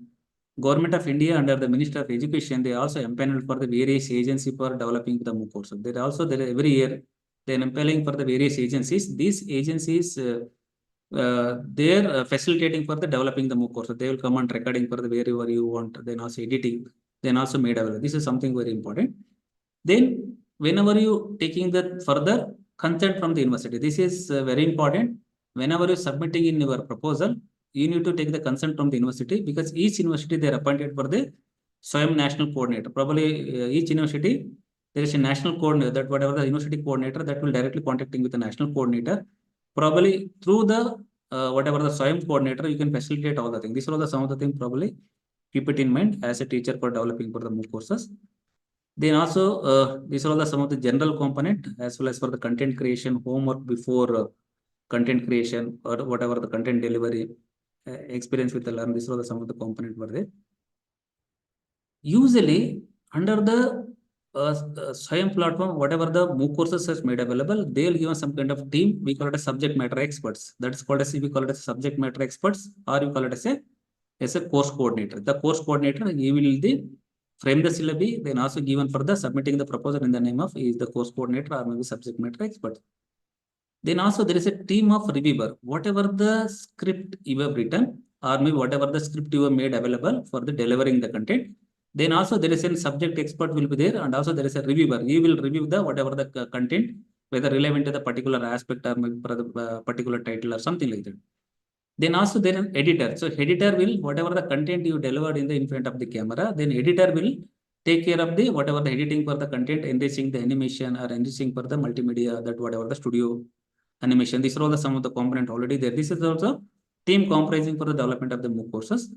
Government of India under the Minister of Education, they also empaneled for the various agency for developing the MOOC courses. There also there every year they are empanelling for the various agencies. These agencies they are facilitating for the developing the MOOC courses. They will come and recording for the wherever you want. Then also editing. Then also made available. This is something very important. Then whenever you taking the further consent from the university, this is very important. Whenever you submitting in your proposal, you need to take the consent from the university, because each university they are appointed for the SWAYAM national coordinator. Probably each university there is a national coordinator, that whatever the university coordinator that will directly contacting with the national coordinator. Probably through the whatever the SWAYAM coordinator, you can facilitate all the things. These are all the some of the things probably keep it in mind as a teacher for developing for the MOOC courses. Then also these are all the some of the general component as well as for the content creation, homework before content creation or whatever the content delivery, experience with the learn. These are all the some of the component were there. Usually under the SWAYAM platform, whatever the MOOC courses is made available, they will give some kind of team. We call it as subject matter experts. That is called as, we call it as subject matter experts, or you call it as a course coordinator. The course coordinator, he will frame the syllabi, then also given for the submitting the proposal in the name of is the course coordinator or maybe subject matter expert. Then also there is a team of reviewer. Whatever the script you have written or maybe whatever the script you have made available for the delivering the content. Then also there is a subject expert will be there, and also there is a reviewer. He will review the whatever the content, whether relevant to the particular aspect or maybe particular title or something like that. Then also there is an editor. So editor will whatever the content you delivered in front of the camera, then editor will take care of the whatever the editing for the content, enriching the animation or enriching for the multimedia, that whatever the studio animation. These are all the some of the component already there. This is also team comprising for the development of the MOOC courses.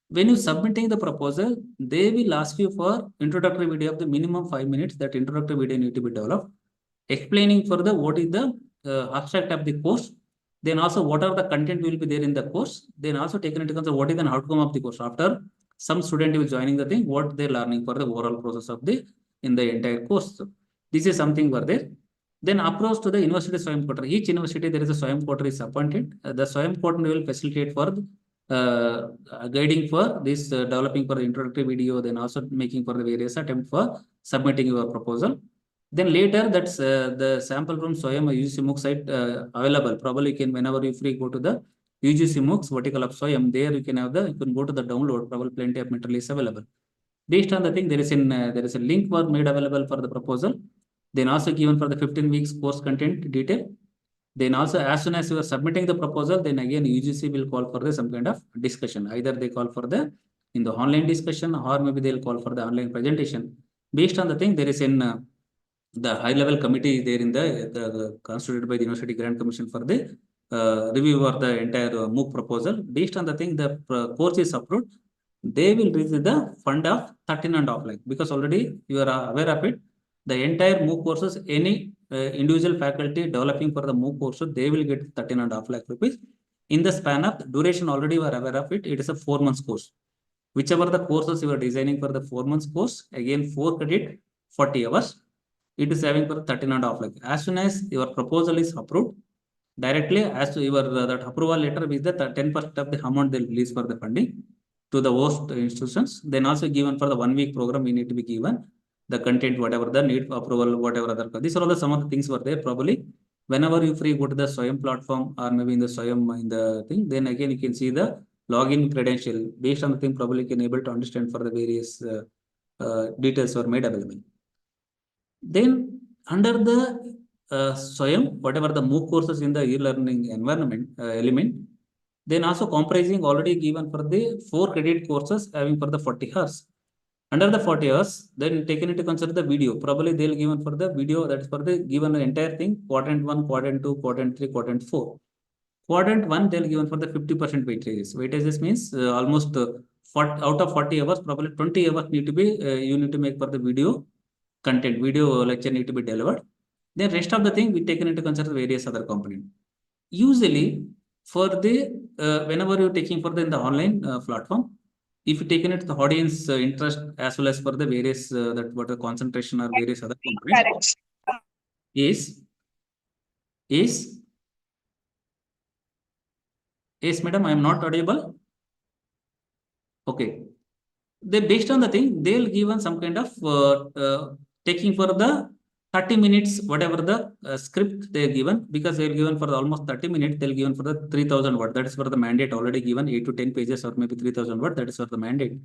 When you submitting the proposal, they will ask you for introductory video of the minimum 5 minutes. That introductory video need to be developed, explaining for the what is the abstract of the course. Then also what are the content will be there in the course. Then also taken into consideration what is the outcome of the course after some student will joining the thing, what they're learning for the overall process of the in the entire course. This is something were there. Then approach to the university Swayam Portal. Each university there is a Swayam Portal is appointed. The Swayam Portal will facilitate for guiding for this developing for the introductory video, then also making for the various attempt for submitting your proposal. Then later that's the sample from Swayam UGC MOOC site available. Probably you can whenever you free go to the UGC MOOCs vertical of Swayam. There you can have the you can go to the download. Probably plenty of material is available. Based on the thing there is a link was made available for the proposal. Then also given for the 15 weeks course content detail. Then also as soon as you are submitting the proposal, then again UGC will call for the some kind of discussion. Either they call for the in the online discussion or maybe they'll call for the online presentation. Based on the thing there is in the high level committee is there in the constituted by the University Grant Commission for the review of the entire MOOC proposal. Based on the thing the course is approved, they will receive the fund of 13.5 lakh because already you are aware of it. The entire MOOC courses, any individual faculty developing for the MOOC courses, they will get 13.5 lakh rupees. In the span of duration, already you are aware of it, it is a 4 months course. Whichever the courses you are designing for the 4 months course, again 4 credit, 40 hours, it is having for 13.5 lakh. As soon as your proposal is approved, directly as to your that approval letter with the 10% of the amount they will release for the funding to the host institutions. Then also given for the 1 week program, we need to be given the content, whatever the need for approval, whatever other. These are all the some of the things were there. Probably whenever you free go to the Swayam platform or maybe in the Swayam in the thing, then again you can see the login credential. Based on the thing, probably you can able to understand for the various details were made available. Then under the Swayam, whatever the MOOC courses in the e-learning environment element, then also comprising already given for the 4 credit courses having for the 40 hours. Under the 40 hours, then taken into consider the video. Probably they'll given for the video that is for the given the entire thing, quadrant 1, quadrant 2, quadrant 3, quadrant 4. Quadrant 1, they'll given for the 50% weightages. Weightages means almost 40, out of 40 hours, probably 20 hours need to be, you need to make for the video content, video lecture need to be delivered. Then rest of the thing we taken into consider various other component. Usually for the, whenever you're taking for the in the online platform, if you taken it to the audience interest as well as for the various that what the concentration or various other components is madam, I am not audible. Okay. They based on the thing, they'll given some kind of taking for the 30 minutes, whatever the script they're given, because they're given for almost 30 minutes, they'll given for the 3000 word. That is for the mandate already given 8 to 10 pages or maybe 3000 word. That is for the mandate.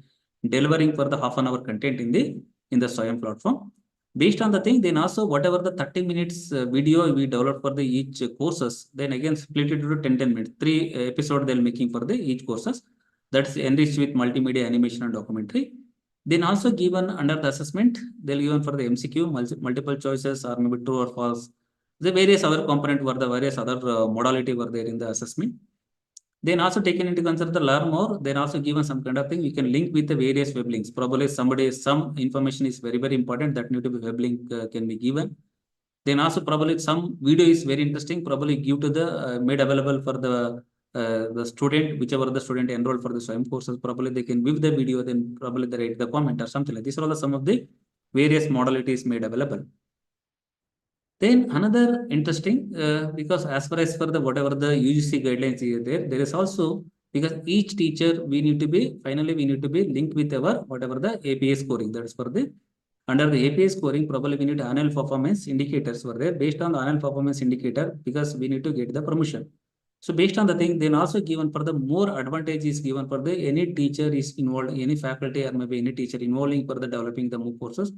Delivering for the half an hour content in the Swayam platform. Based on the thing, then also whatever the 30 minutes video we develop for the each courses, then again split it into 10 minutes. 3 episodes they're making for the each courses. That's enriched with multimedia, animation and documentary. Then also given under the assessment, they'll given for the MCQ, multiple choices or maybe true or false. The various other component were the various other modality were there in the assessment. Then also taken into consider the learn more, then also given some kind of thing, we can link with the various web links. Probably some information is very, very important that need to be web link can be given. Then also probably some video is very interesting, probably give to the made available for the student, whichever the student enrolled for the Swayam courses, probably they can view the video, then probably they write the comment or something like this. These are all some of the various modalities made available. Then another interesting, because as far as for the whatever the UGC guidelines is there is also, because each teacher we need to be, finally we need to be linked with our whatever the APA scoring. That is for the, under the APA scoring, probably we need annual performance indicators were there. Based on the annual performance indicator, because we need to get the promotion. So based on the thing, then also given for the more advantage is given for the any teacher is involved, any faculty or maybe any teacher involving for the developing the MOOC courses,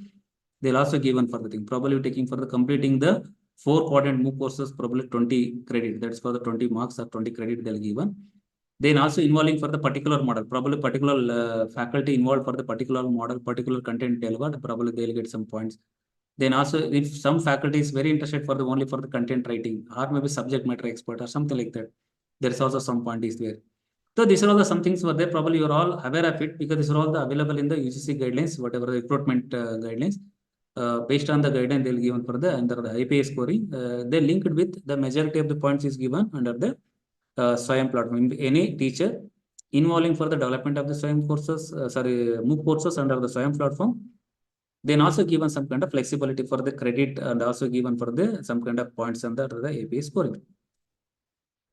they'll also given for the thing. Probably taking for the completing the 4 quadrant MOOC courses, probably 20 credit. That's for the 20 marks or 20 credit they'll given. Then also involving for the particular model, probably particular faculty involved for the particular model, particular content delivered, probably they'll get some points. Then also if some faculty is very interested for the only for the content writing or maybe subject matter expert or something like that, there is also some point is there. So these are all the some things were there. Probably you're all aware of it because these are all the available in the UGC guidelines, whatever the recruitment guidelines. Based on the guideline they'll given for the under the IPA scoring, they linked with the majority of the points is given under the Swayam platform. Any teacher involving for the development of the Swayam courses, MOOC courses under the Swayam platform, Then also given some kind of flexibility for the credit and also given for the some kind of points under the APA scoring.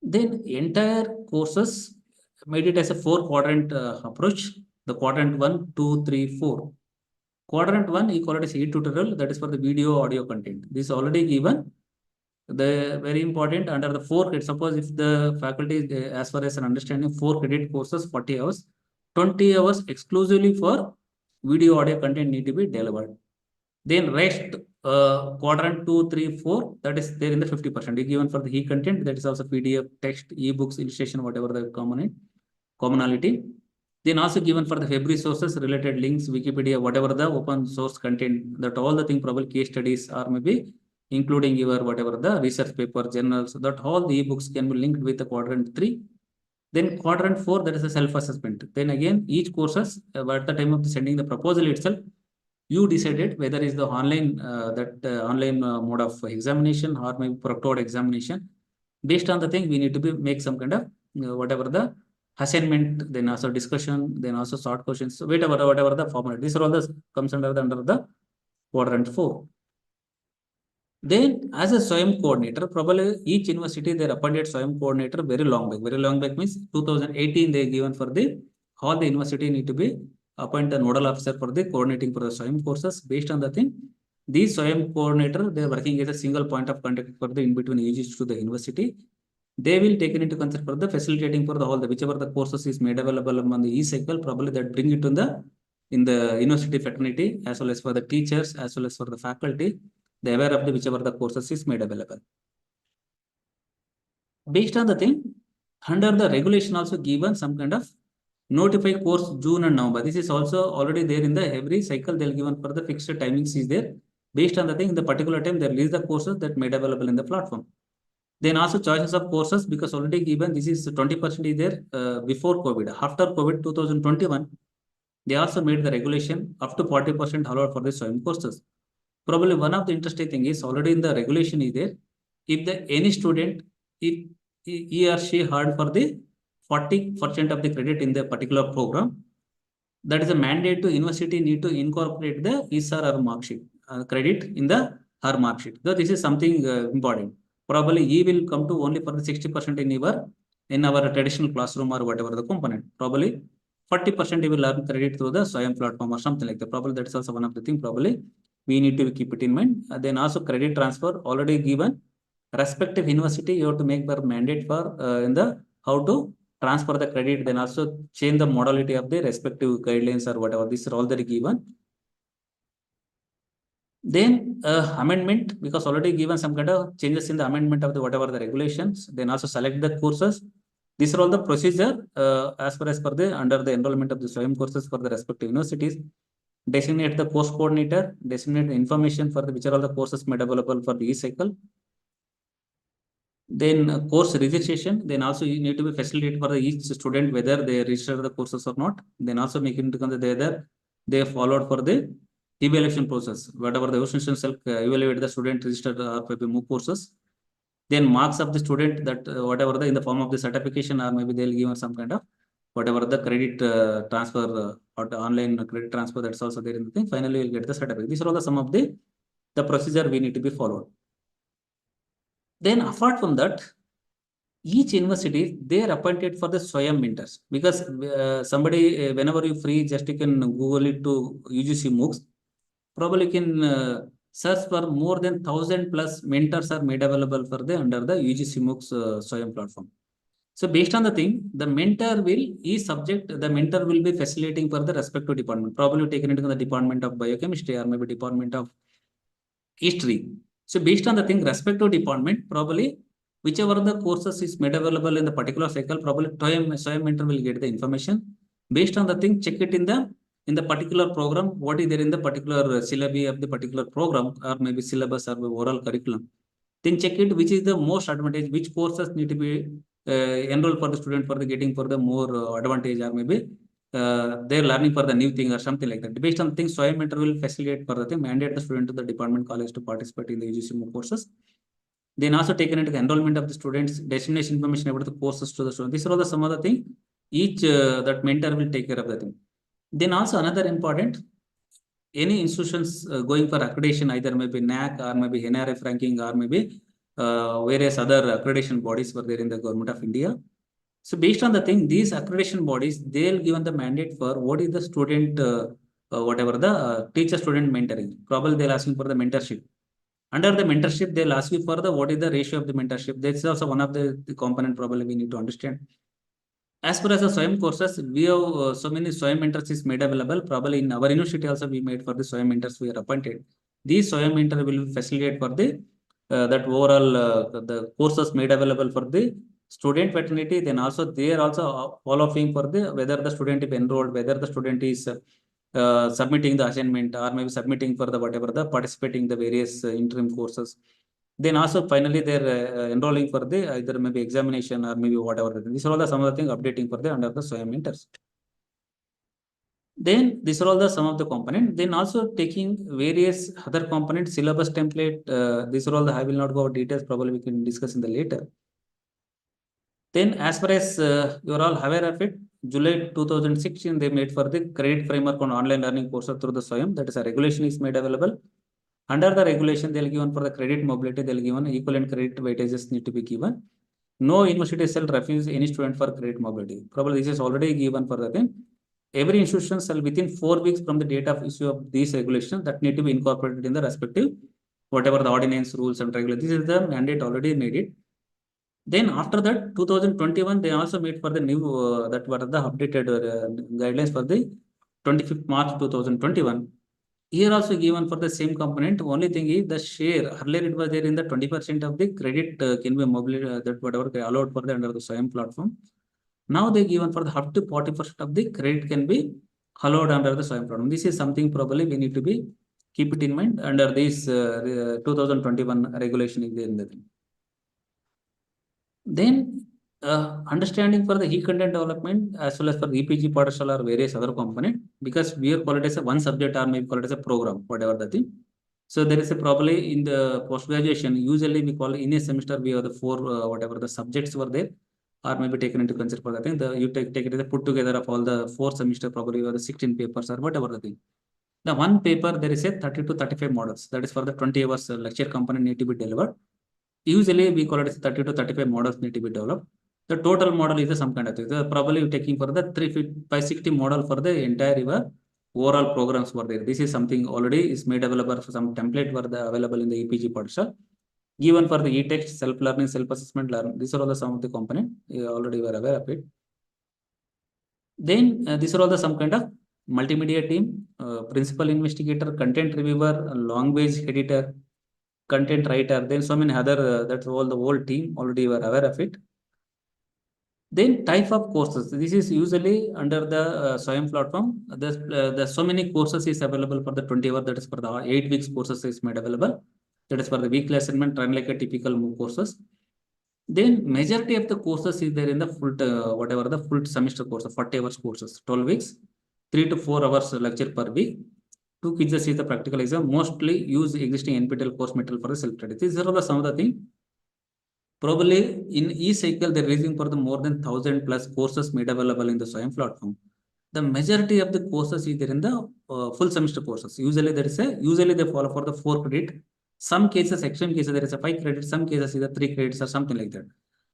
Then entire courses made it as a 4-quadrant approach. The quadrant 1, 2, 3, 4. Quadrant 1 you call it as e-tutorial, that is for the video audio content. This is already given. The very important under the 4 credit, suppose if the faculty as far as an understanding 4 credit courses 40 hours, 20 hours exclusively for video audio content need to be delivered. Then rest quadrant 2, 3, 4, that is there in the 50%. Given for the e-content, that is also PDF, text, ebooks, illustration, whatever the commonality. Then also given for the web resources, related links, Wikipedia, whatever the open source content, that all the thing probably case studies or maybe including your whatever the research paper, journals, that all the ebooks can be linked with the quadrant 3. Then quadrant 4, that is a self-assessment. Then again, each courses at the time of sending the proposal itself, you decided whether is the online online mode of examination or maybe proctored examination. Based on the thing, we need to make some kind of whatever the assignment, then also discussion, then also short questions, so whatever the format. These are all the comes under the quadrant 4. Then as a SWAYAM coordinator, probably each university they appointed SWAYAM coordinator very long back. Very long back means 2018 they given for the all the university need to be appoint the nodal officer for the coordinating for the SWAYAM courses. Based on the thing, these SWAYAM coordinator they are working as a single point of contact for the in between UGC to the university. They will take it into consideration for the facilitating for the whole the whichever the courses is made available among the e-cycle, probably that bring it to the in the university fraternity as well as for the teachers as well as for the faculty. They aware of the whichever the courses is made available. Based on the thing, under the regulation also given some kind of notify course June and November. This is also already there in the every cycle they'll given for the fixed timings is there. Based on the thing, in the particular time they release the courses that made available in the platform. Then also choices of courses, because already given this is 20% is there before COVID. After COVID 2021, they also made the regulation up to 40% allowed for the SWAYAM courses. Probably one of the interesting thing is already in the regulation is there. If any student, if he or she earned for the 40% of the credit in the particular program, that is a mandate to university need to incorporate the his or her mark sheet credit in the her mark sheet. So this is something important. Probably he will come to only for the 60% in our traditional classroom or whatever the component. Probably 40% he will earn credit through the SWAYAM platform or something like that. Probably that is also one of the things. Probably we need to keep it in mind. Then also credit transfer already given. Respective university you have to make the mandate for in the how to transfer the credit. Then also change the modality of the respective guidelines or whatever. These are all that given. Then amendment, because already given some kind of changes in the amendment of the whatever the regulations. Then also select the courses. These are all the procedure as far as per the under the enrollment of the SWAYAM courses for the respective universities. Designate the course coordinator, designate the information for the which are all the courses made available for the e-cycle. Then course registration, then also you need to be facilitated for each student whether they register the courses or not. Then also make it whether they followed for the evaluation process, whatever the institution self evaluate the student registered or maybe MOOC courses. Then marks of the student that whatever the in the form of the certification or maybe they'll give some kind of whatever the credit transfer or the online credit transfer, that's also there in the thing. Finally, you'll get the certificate. These are all the some of the procedure we need to be followed. Then apart from that, each university they are appointed for the SWAYAM mentors, because somebody whenever you free, just you can Google it to UGC MOOCs. Probably you can search for more than 1,000 plus mentors are made available for the under the UGC MOOCs SWAYAM platform. So based on the thing, the mentor the mentor will be facilitating for the respective department. Probably taken into the department of biochemistry or maybe department of history. So based on the thing, respective department, probably whichever the courses is made available in the particular cycle, probably SWAYAM mentor will get the information. Based on the thing, check it in the particular program, what is there in the particular syllabi of the particular program or maybe syllabus or oral curriculum. Then check it which is the most advantage, which courses need to be enrolled for the student for the getting for the more advantage or maybe they're learning for the new thing or something like that. Based on things, SWAYAM mentor will facilitate for the thing, mandate the student to the department college to participate in the UGC MOOC courses. Then also taken into the enrollment of the students, destination information about the courses to the student. These are all the some other thing. Each that mentor will take care of the thing. Then also another important, any institutions going for accreditation, either maybe NAC or maybe NRF ranking or maybe various other accreditation bodies were there in the government of India. So based on the thing, these accreditation bodies, they'll given the mandate for what is the student, whatever the teacher-student mentoring. Probably they'll asking for the mentorship. Under the mentorship, they'll ask you for the what is the ratio of the mentorship. That's also one of the component probably we need to understand. As far as the SWAYAM courses, we have so many SWAYAM mentors is made available. Probably in our university also we made for the SWAYAM mentors we are appointed. These SWAYAM mentor will facilitate for the that overall the courses made available for the student fraternity. Then also they are also following for the whether the student is enrolled, whether the student is submitting the assignment or maybe submitting for the whatever the participating the various interim courses. Then also finally they're enrolling for the either maybe examination or maybe whatever. These are all the some of the things updating for the under the SWAYAM mentors. Then these are all the some of the component. Then also taking various other components, syllabus template. These are all the I will not go over details. Probably we can discuss in the later. Then as far as you are all aware of it, July 2016 they made for the credit framework on online learning courses through the SWAYAM. That is a regulation is made available. Under the regulation, they'll given for the credit mobility, they'll given equivalent credit weightages need to be given. No university shall refuse any student for credit mobility. Probably this is already given for the thing. Every institution shall within 4 weeks from the date of issue of these regulations that need to be incorporated in the respective whatever the ordinance, rules and regulations. This is the mandate already made it. Then after that, 2021, they also made for the new that were the updated guidelines for the 25th March 2021. Here also given for the same component. Only thing is the share. Earlier it was there in the 20% of the credit can be mobility that whatever allowed for the under the SWAYAM platform. Now they given for the up to 40% of the credit can be allowed under the SWAYAM platform. This is something probably we need to be keep it in mind under this 2021 regulation is there in the thing. Then understanding for the e-content development as well as for EPG Pathshala or various other component, because we are called it as a one subject or maybe call it as a program, whatever the thing. So there is a probably in the post-graduation, usually we call in a semester, we have the 4 whatever the subjects were there or maybe taken into consideration for that thing. You take it as a put together of all the 4 semester, probably the 16 papers or whatever the thing. The one paper, there is a 30 to 35 models. That is for the 20 hours lecture component need to be delivered. Usually we call it as 30 to 35 models need to be developed. The total model is some kind of thing. Probably you're taking for the 360 model for the entire your overall programs were there. This is something already is made available for some template were the available in the EPG Pathshala. Given for the e-text, self-learning, self-assessment learning. These are all the some of the component. You already were aware of it. Then these are all the some kind of multimedia team, principal investigator, content reviewer, language editor, content writer, then so many other, that's all the whole team already were aware of it. Then type of courses. This is usually under the SWAYAM platform. There's so many courses is available for the 20 hour, that is for the 8 weeks courses is made available. That is for the weekly assignment, run like a typical MOOC courses. Then majority of the courses is there in the full, whatever the full semester course, 40 hours courses, 12 weeks, 3 to 4 hours lecture per week. 2 quizzes is the practical exam. Mostly use existing NPTEL course material for the self-study. These are the some of the things. Probably in each cycle, they're raising for the more than 1,000 plus courses made available in the SWAYAM platform. The majority of the courses is there in the full semester courses. Usually there is usually they follow for the 4 credit. Some cases, extreme cases, there is a 5 credit. Some cases is a 3 credits or something like that.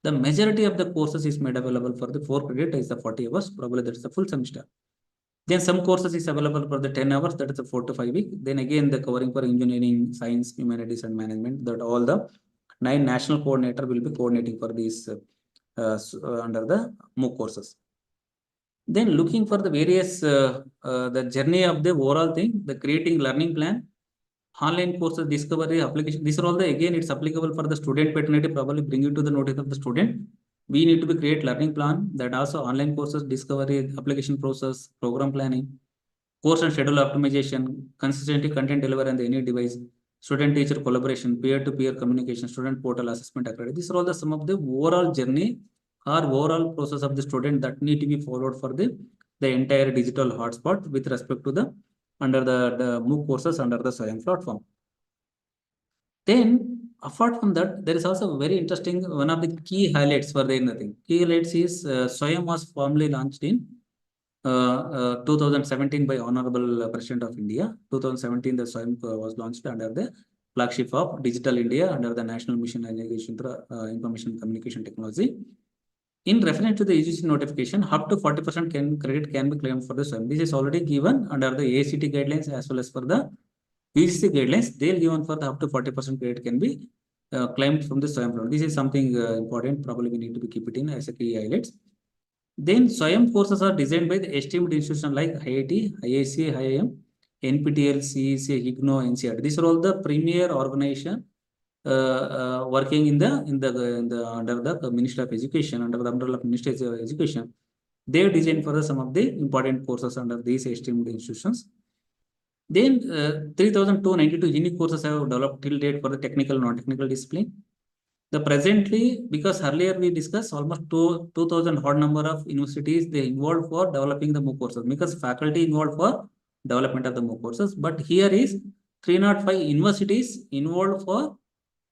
The majority of the courses is made available for the 4 credit is the 40 hours. Probably that is the full semester. Then some courses is available for the 10 hours. That is a 4 to 5 week. Then again, the covering for engineering, science, humanities, and management. That all the 9 national coordinator will be coordinating for these under the MOOC courses. Then looking for the various the journey of the overall thing, the creating learning plan, online courses, discovery, application. These are all the again it's applicable for the student fraternity. Probably bring it to the notice of the student. We need to be create learning plan, that also online courses, discovery, application process, program planning, course and schedule optimization, consistently content delivery on the any device, student teacher collaboration, peer-to-peer communication, student portal assessment accreditation. These are all the some of the overall journey or overall process of the student that need to be followed for the entire digital hotspot with respect to the under the MOOC courses under the SWAYAM platform. Then apart from that, there is also very interesting one of the key highlights for the thing. Key highlights is SWAYAM was formally launched in 2017 by Honorable President of India. 2017, the SWAYAM was launched under the flagship of Digital India under the National Mission on Education through Information and Communication Technology. In reference to the UGC notification, up to 40% credit can be claimed for the SWAYAM. This is already given under the ACT guidelines as well as for the UGC guidelines. They'll given for the up to 40% credit can be claimed from the SWAYAM loan. This is something important. Probably we need to be keep it in as a key highlights. Then SWAYAM courses are designed by the esteemed institutions like IIT, IIC, IIM, NPTEL, CEC, IGNOU, NCERT. These are all the premier organization working in the under the Ministry of Education, under the umbrella of Ministry of Education. They have designed for some of the important courses under these esteemed institutions. Then 3,292 unique courses have developed till date for the technical, non-technical discipline. The presently, because earlier we discussed almost 2,000 odd number of universities they involved for developing the MOOC courses, because faculty involved for development of the MOOC courses. But here is 305 universities involved for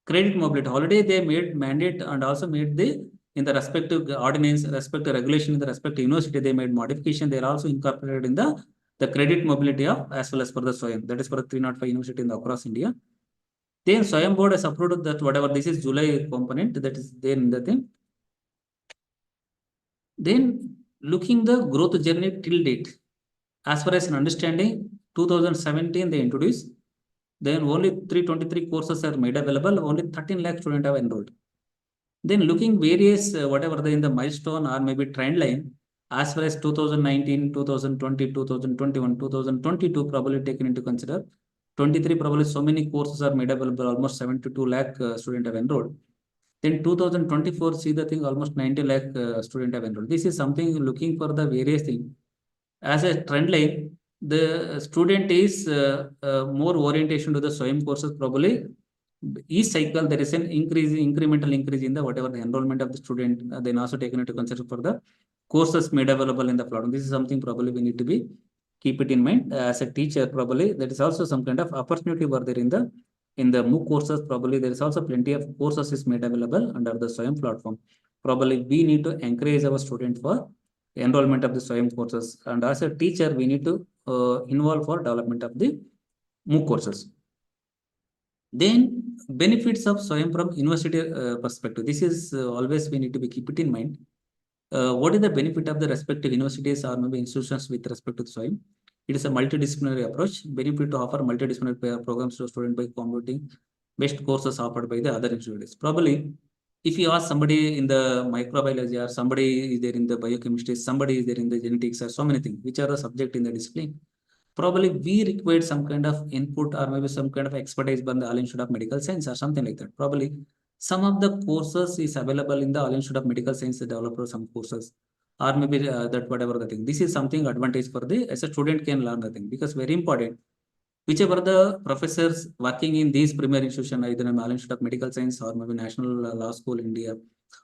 credit mobility. Already they made mandate and also made the in the respective ordinance, respective regulation in the respective university, they made modification. They are also incorporated in the credit mobility of as well as for the SWAYAM. That is for the 305 university in the across India. Then SWAYAM board has approved that whatever this is July component that is there in the thing. Then looking the growth journey till date, as far as an understanding, 2017 they introduced. Then only 323 courses are made available. Only 13 lakh students have enrolled. Then looking various whatever the in the milestone or maybe trend line, as far as 2019, 2020, 2021, 2022 probably taken into consider. 23 probably so many courses are made available. Almost 72 lakh students have enrolled. Then 2024 see the thing almost 90 lakh students have enrolled. This is something looking for the various thing. As a trend line, the student is more orientation to the SWAYAM courses probably. Each cycle there is an incremental increase in the whatever the enrollment of the student. Then also taken into consideration for the courses made available in the platform. This is something probably we need to be keep it in mind as a teacher. Probably there is also some kind of opportunity were there in the MOOC courses. Probably there is also plenty of courses is made available under the SWAYAM platform. Probably we need to encourage our student for enrollment of the SWAYAM courses, and as a teacher we need to involve for development of the MOOC courses. Then benefits of SWAYAM from university perspective. This is always we need to be keep it in mind. What is the benefit of the respective universities or maybe institutions with respect to SWAYAM? It is a multidisciplinary approach. Benefit to offer multidisciplinary programs to students by computing best courses offered by the other institutes. Probably, if you ask somebody in the microbiology or somebody is there in the biochemistry, somebody is there in the genetics or so many things, which are the subject in the discipline. Probably we require some kind of input or maybe some kind of expertise by the All Institute of Medical Science or something like that. Probably some of the courses is available in the All Institute of Medical Science developer some courses, or maybe that whatever the thing. This is something advantage for the as a student can learn the thing, because very important. Whichever the professors working in these premier institution, either in All Institute of Medical Science or maybe National Law School India,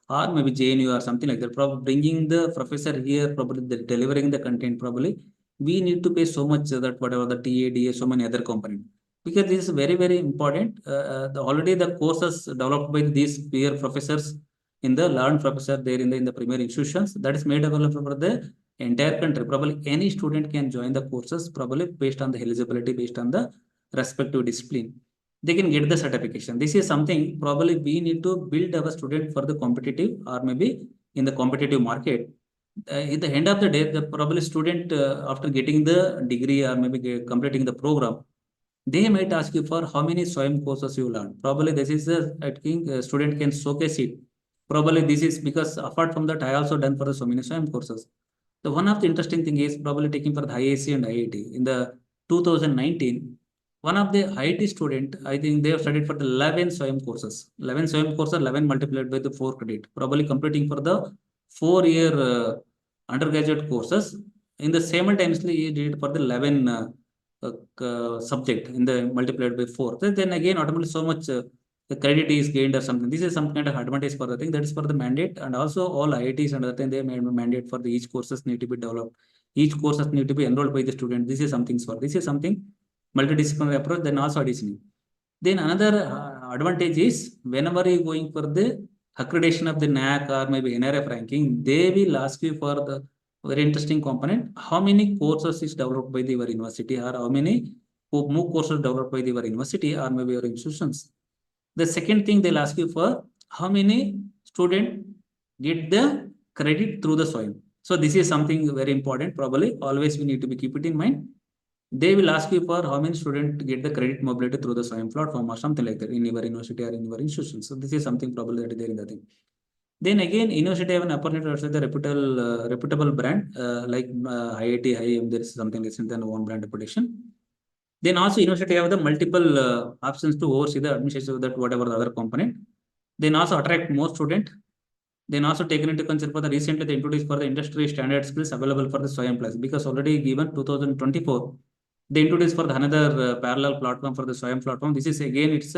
or maybe JNU or something like that, probably bringing the professor here, probably delivering the content, probably we need to pay so much that whatever the TADA, so many other component, because this is very, very important. Already the courses developed by these peer professors in the learned professor there in the premier institutions, that is made available for the entire country. Probably any student can join the courses, probably based on the eligibility, based on the respective discipline. They can get the certification. This is something probably we need to build our student for the competitive or maybe in the competitive market. At the end of the day, the probably student after getting the degree or maybe completing the program, they might ask you for how many SWAYAM courses you learned. Probably this is I think a student can showcase it. Probably this is because apart from that, I also done for the so many SWAYAM courses. The one of the interesting thing is probably taking for the IIC and IIT in the 2019. One of the IIT student, I think they have studied for the 11 SWAYAM courses. 11 SWAYAM courses, 11 multiplied by the 4 credit. Probably completing for the 4-year undergraduate courses. In the simultaneously he did for the 11 subject in the multiplied by 4. Then again automatically so much the credit is gained or something. This is some kind of advantage for the thing, that is for the mandate, and also all IITs and other thing they made mandate for the each courses need to be developed. Each courses need to be enrolled by the student. This is something for this is something multidisciplinary approach. Then also additionally, then another advantage is whenever you going for the accreditation of the NAC or maybe NRF ranking, they will ask you for the very interesting component. How many courses is developed by your university, or how many MOOC courses developed by your university or maybe your institutions? The second thing they'll ask you for, how many students get the credit through the SWAYAM. So this is something very important. Probably always we need to be keep it in mind. They will ask you for how many students get the credit mobility through the SWAYAM platform or something like that in your university or in your institution. So this is something probably that is there in the thing. Then again, university have an opportunity to the reputable brand like IIT, IIM. There is something less than one brand reputation. Then also university have the multiple options to oversee the administration of that whatever the other component. Then also attract more student. Then also taken into consideration for the recently they introduced for the industry standard skills available for the SWAYAM Plus, because already given 2024 they introduced for the another parallel platform for the SWAYAM platform. This is again it's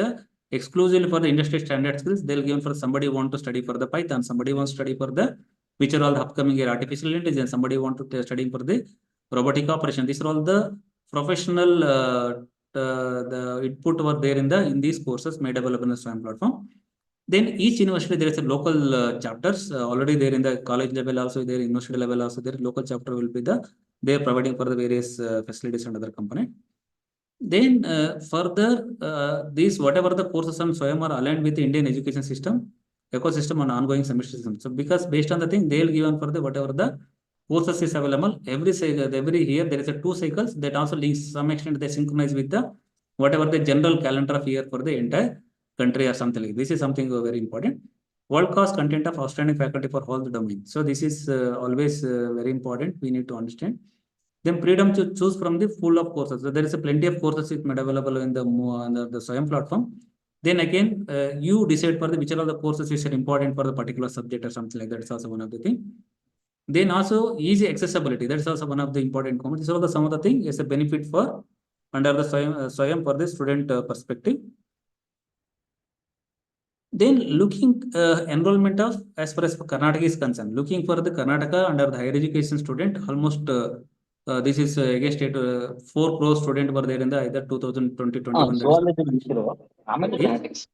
exclusively for the industry standard skills. They'll give for somebody want to study for the Python, somebody wants to study for the which are all the upcoming year artificial intelligence, somebody want to study for the robotic operation. These are all the professional the input over there in these courses made available in the SWAYAM platform. Then each university there is a local chapters already there in the college level also there, university level also there. Local chapter will be they are providing for the various facilities and other component. Then further these whatever the courses on SWAYAM are aligned with the Indian education system ecosystem on ongoing semester system. So because based on the thing they'll give on for the whatever the courses is available every year there is a 2 cycles that also links some extent they synchronize with the whatever the general calendar of year for the entire country or something like this. Is something very important. World-class content of outstanding faculty for all the domains. So this is always very important. We need to understand. Then freedom to choose from the pool of courses. So there is a plenty of courses made available in the SWAYAM platform. Then again, you decide for the which are all the courses which are important for the particular subject or something like that. It's also one of the thing. Then also easy accessibility. That's also one of the important components. So some of the thing is a benefit for under the SWAYAM for the student perspective. Then looking enrollment of as far as Karnataka is concerned, looking for the Karnataka under the higher education student, almost this is against 4 crore student were there in the either 2020-21. Zoology Mysore, mathematics.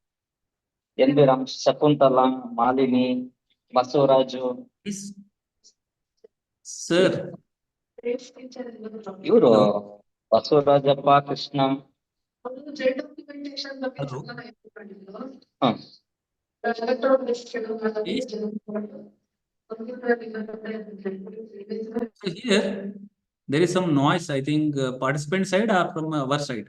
Enviram, Shakuntala, Malini, Masuraju. Yes. Sir. Euro, Masurajappa, Krishna. Hello. Yes. So here there is some noise, I think participant side or from our side.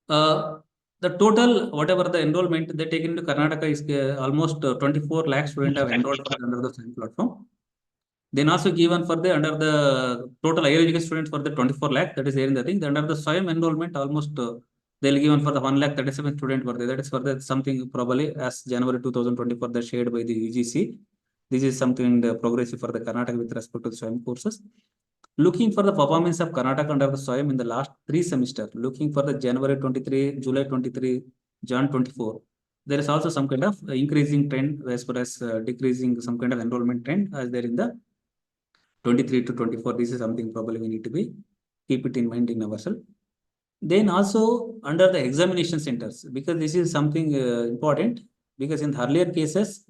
The total whatever the enrollment they take into Karnataka is almost 24 lakh students have enrolled for under the SWAYAM platform. Then also given for the under the total higher education students for the 24 lakh that is there in the thing. Under the SWAYAM enrollment almost they'll given for the 1,37,000 student were there. That is for the something probably as January 2024 that shared by the UGC. This is something progressive for the Karnataka with respect to the SWAYAM courses. Looking for the performance of Karnataka under the SWAYAM in the last 3 semesters, looking for the January 23, July 23, Jan 24. There is also some kind of increasing trend as far as decreasing some kind of enrollment trend as there in the 23 to 24. This is something probably we need to be keep it in mind in ourselves. Then also under the examination centers, because this is something important, because in the earlier cases,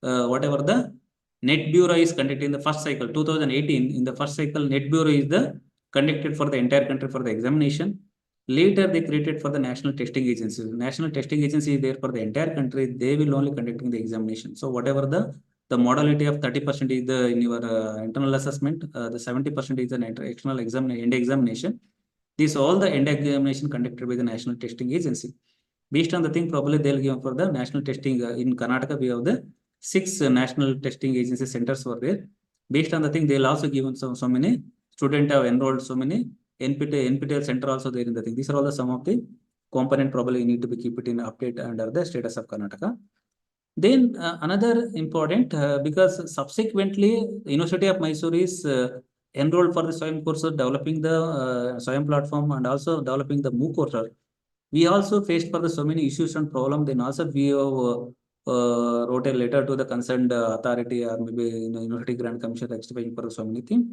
whatever the Net Bureau is conducted in the first cycle, 2018, in the first cycle, Net Bureau is the conducted for the entire country for the examination. Later, they created for the National Testing Agency. National Testing Agency is there for the entire country. They will only conducting the examination. So whatever the modality of 30% is the in your internal assessment, the 70% is an external end examination. These all the end examination conducted by the National Testing Agency. Based on the thing, probably they'll give for the national testing in Karnataka. We have the 6 national testing agency centers were there. Based on the thing, they'll also given so many students have enrolled, so many NPTEL center also there in the thing. These are all the some of the component probably need to be keep it in update under the status of Karnataka. Then another important because subsequently University of Mysore is enrolled for the SWAYAM course, developing the SWAYAM platform and also developing the MOOC course. We also faced for the so many issues and problem. Then also we wrote a letter to the concerned authority or maybe University Grant Commission rectifying for so many things.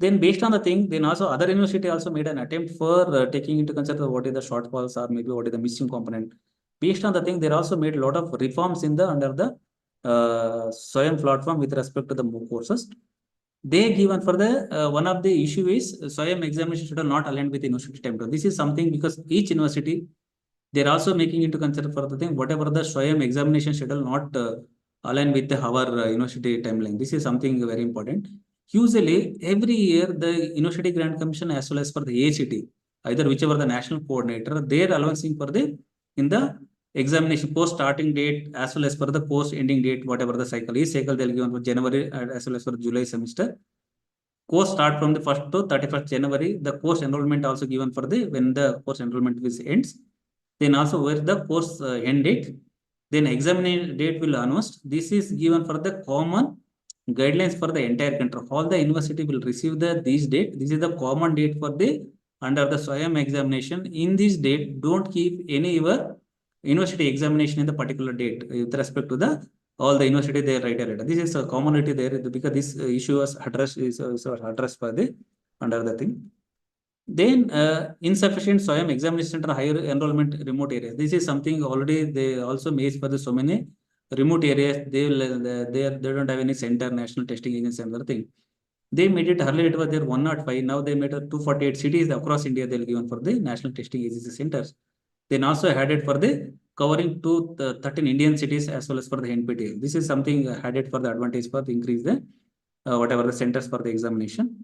Then based on the thing, then also other university also made an attempt for taking into consideration what is the shortfalls or maybe what is the missing component. Based on the thing, they also made a lot of reforms in the under the SWAYAM platform with respect to the MOOC courses. They given for the one of the issue is SWAYAM examination schedule not aligned with the university timetable. This is something because each university they're also making into consider for the thing whatever the SWAYAM examination schedule not aligned with our university timeline. This is something very important. Usually every year the University Grant Commission as well as for the ACT, either whichever the national coordinator, they're allowing for the in the examination post starting date as well as for the post ending date, whatever the cycle is, cycle they'll give for January as well as for July semester. Course start from the 1st to 31st January. The course enrollment also given for the when the course enrollment is ends. Then also where the course end date. Then examination date will announced. This is given for the common guidelines for the entire country. All the university will receive this date. This is the common date for the under the SWAYAM examination. In this date, don't keep any your university examination in the particular date with respect to the all the university they write a letter. This is a commonality there because this issue was addressed addressed by the under the thing. Then insufficient SWAYAM examination center higher enrollment remote areas. This is something already they also made for the so many remote areas. They don't have any center, national testing agency and other thing. They made it earlier it was there 105. Now they made it 248 cities across India. They'll given for the national testing agency centers. Then also added for the covering 13 Indian cities as well as for the NPTEL. This is something added for the advantage for the increase the whatever the centers for the examination.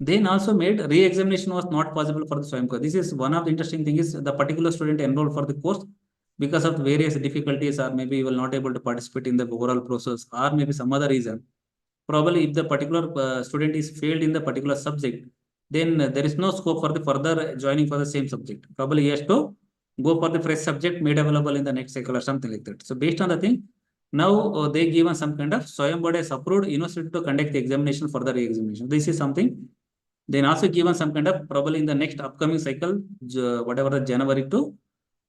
Then also made re-examination was not possible for the SWAYAM course. This is one of the interesting thing is the particular student enrolled for the course because of various difficulties or maybe you will not able to participate in the overall process or maybe some other reason. Probably if the particular student is failed in the particular subject, then there is no scope for the further joining for the same subject. Probably he has to go for the fresh subject made available in the next cycle or something like that. So based on the thing, now they given some kind of SWAYAM board has approved university to conduct the examination for the re-examination. This is something. Then also given some kind of probably in the next upcoming cycle, whatever the January to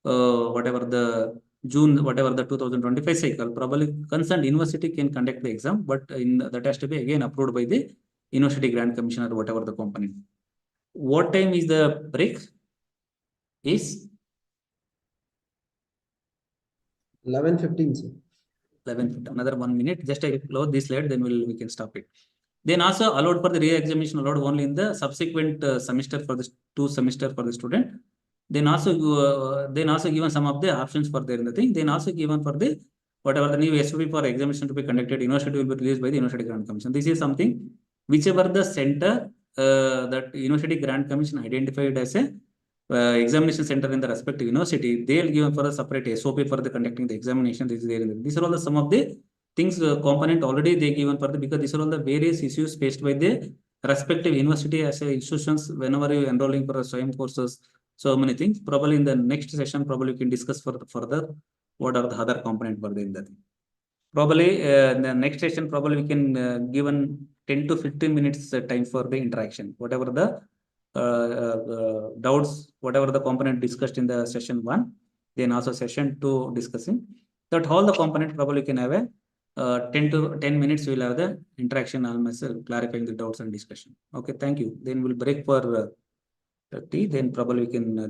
whatever the June, whatever the 2025 cycle, probably concerned university can conduct the exam, but that has to be again approved by the University Grant Commission or whatever the component. What time is the break? Is 11:15, sir. 11:15. Another 1 minute. Just I close this slide, then we can stop it. Then also allowed for the re-examination allowed only in the subsequent semester for the 2 semester for the student. Then also given some of the options for there in the thing. Then also given for the whatever the new SOP for examination to be conducted, university will be released by the University Grant Commission. This is something whichever the center that University Grant Commission identified as a examination center in the respective university, they'll given for a separate SOP for the conducting the examination. This is there. These are all the some of the things component already they given for the because these are all the various issues faced by the respective university as a institutions whenever you enrolling for a SWAYAM courses. So many things. Probably in the next session, probably we can discuss further what are the other component for the in that. Probably in the next session, probably we can given 10 to 15 minutes time for the interaction. Whatever the doubts, whatever the component discussed in the session 1, then also session 2 discussing. That all the component probably can have a 10 minutes we'll have the interaction almost clarifying the doubts and discussion. Okay, thank you. Then we'll break for tea, then probably we can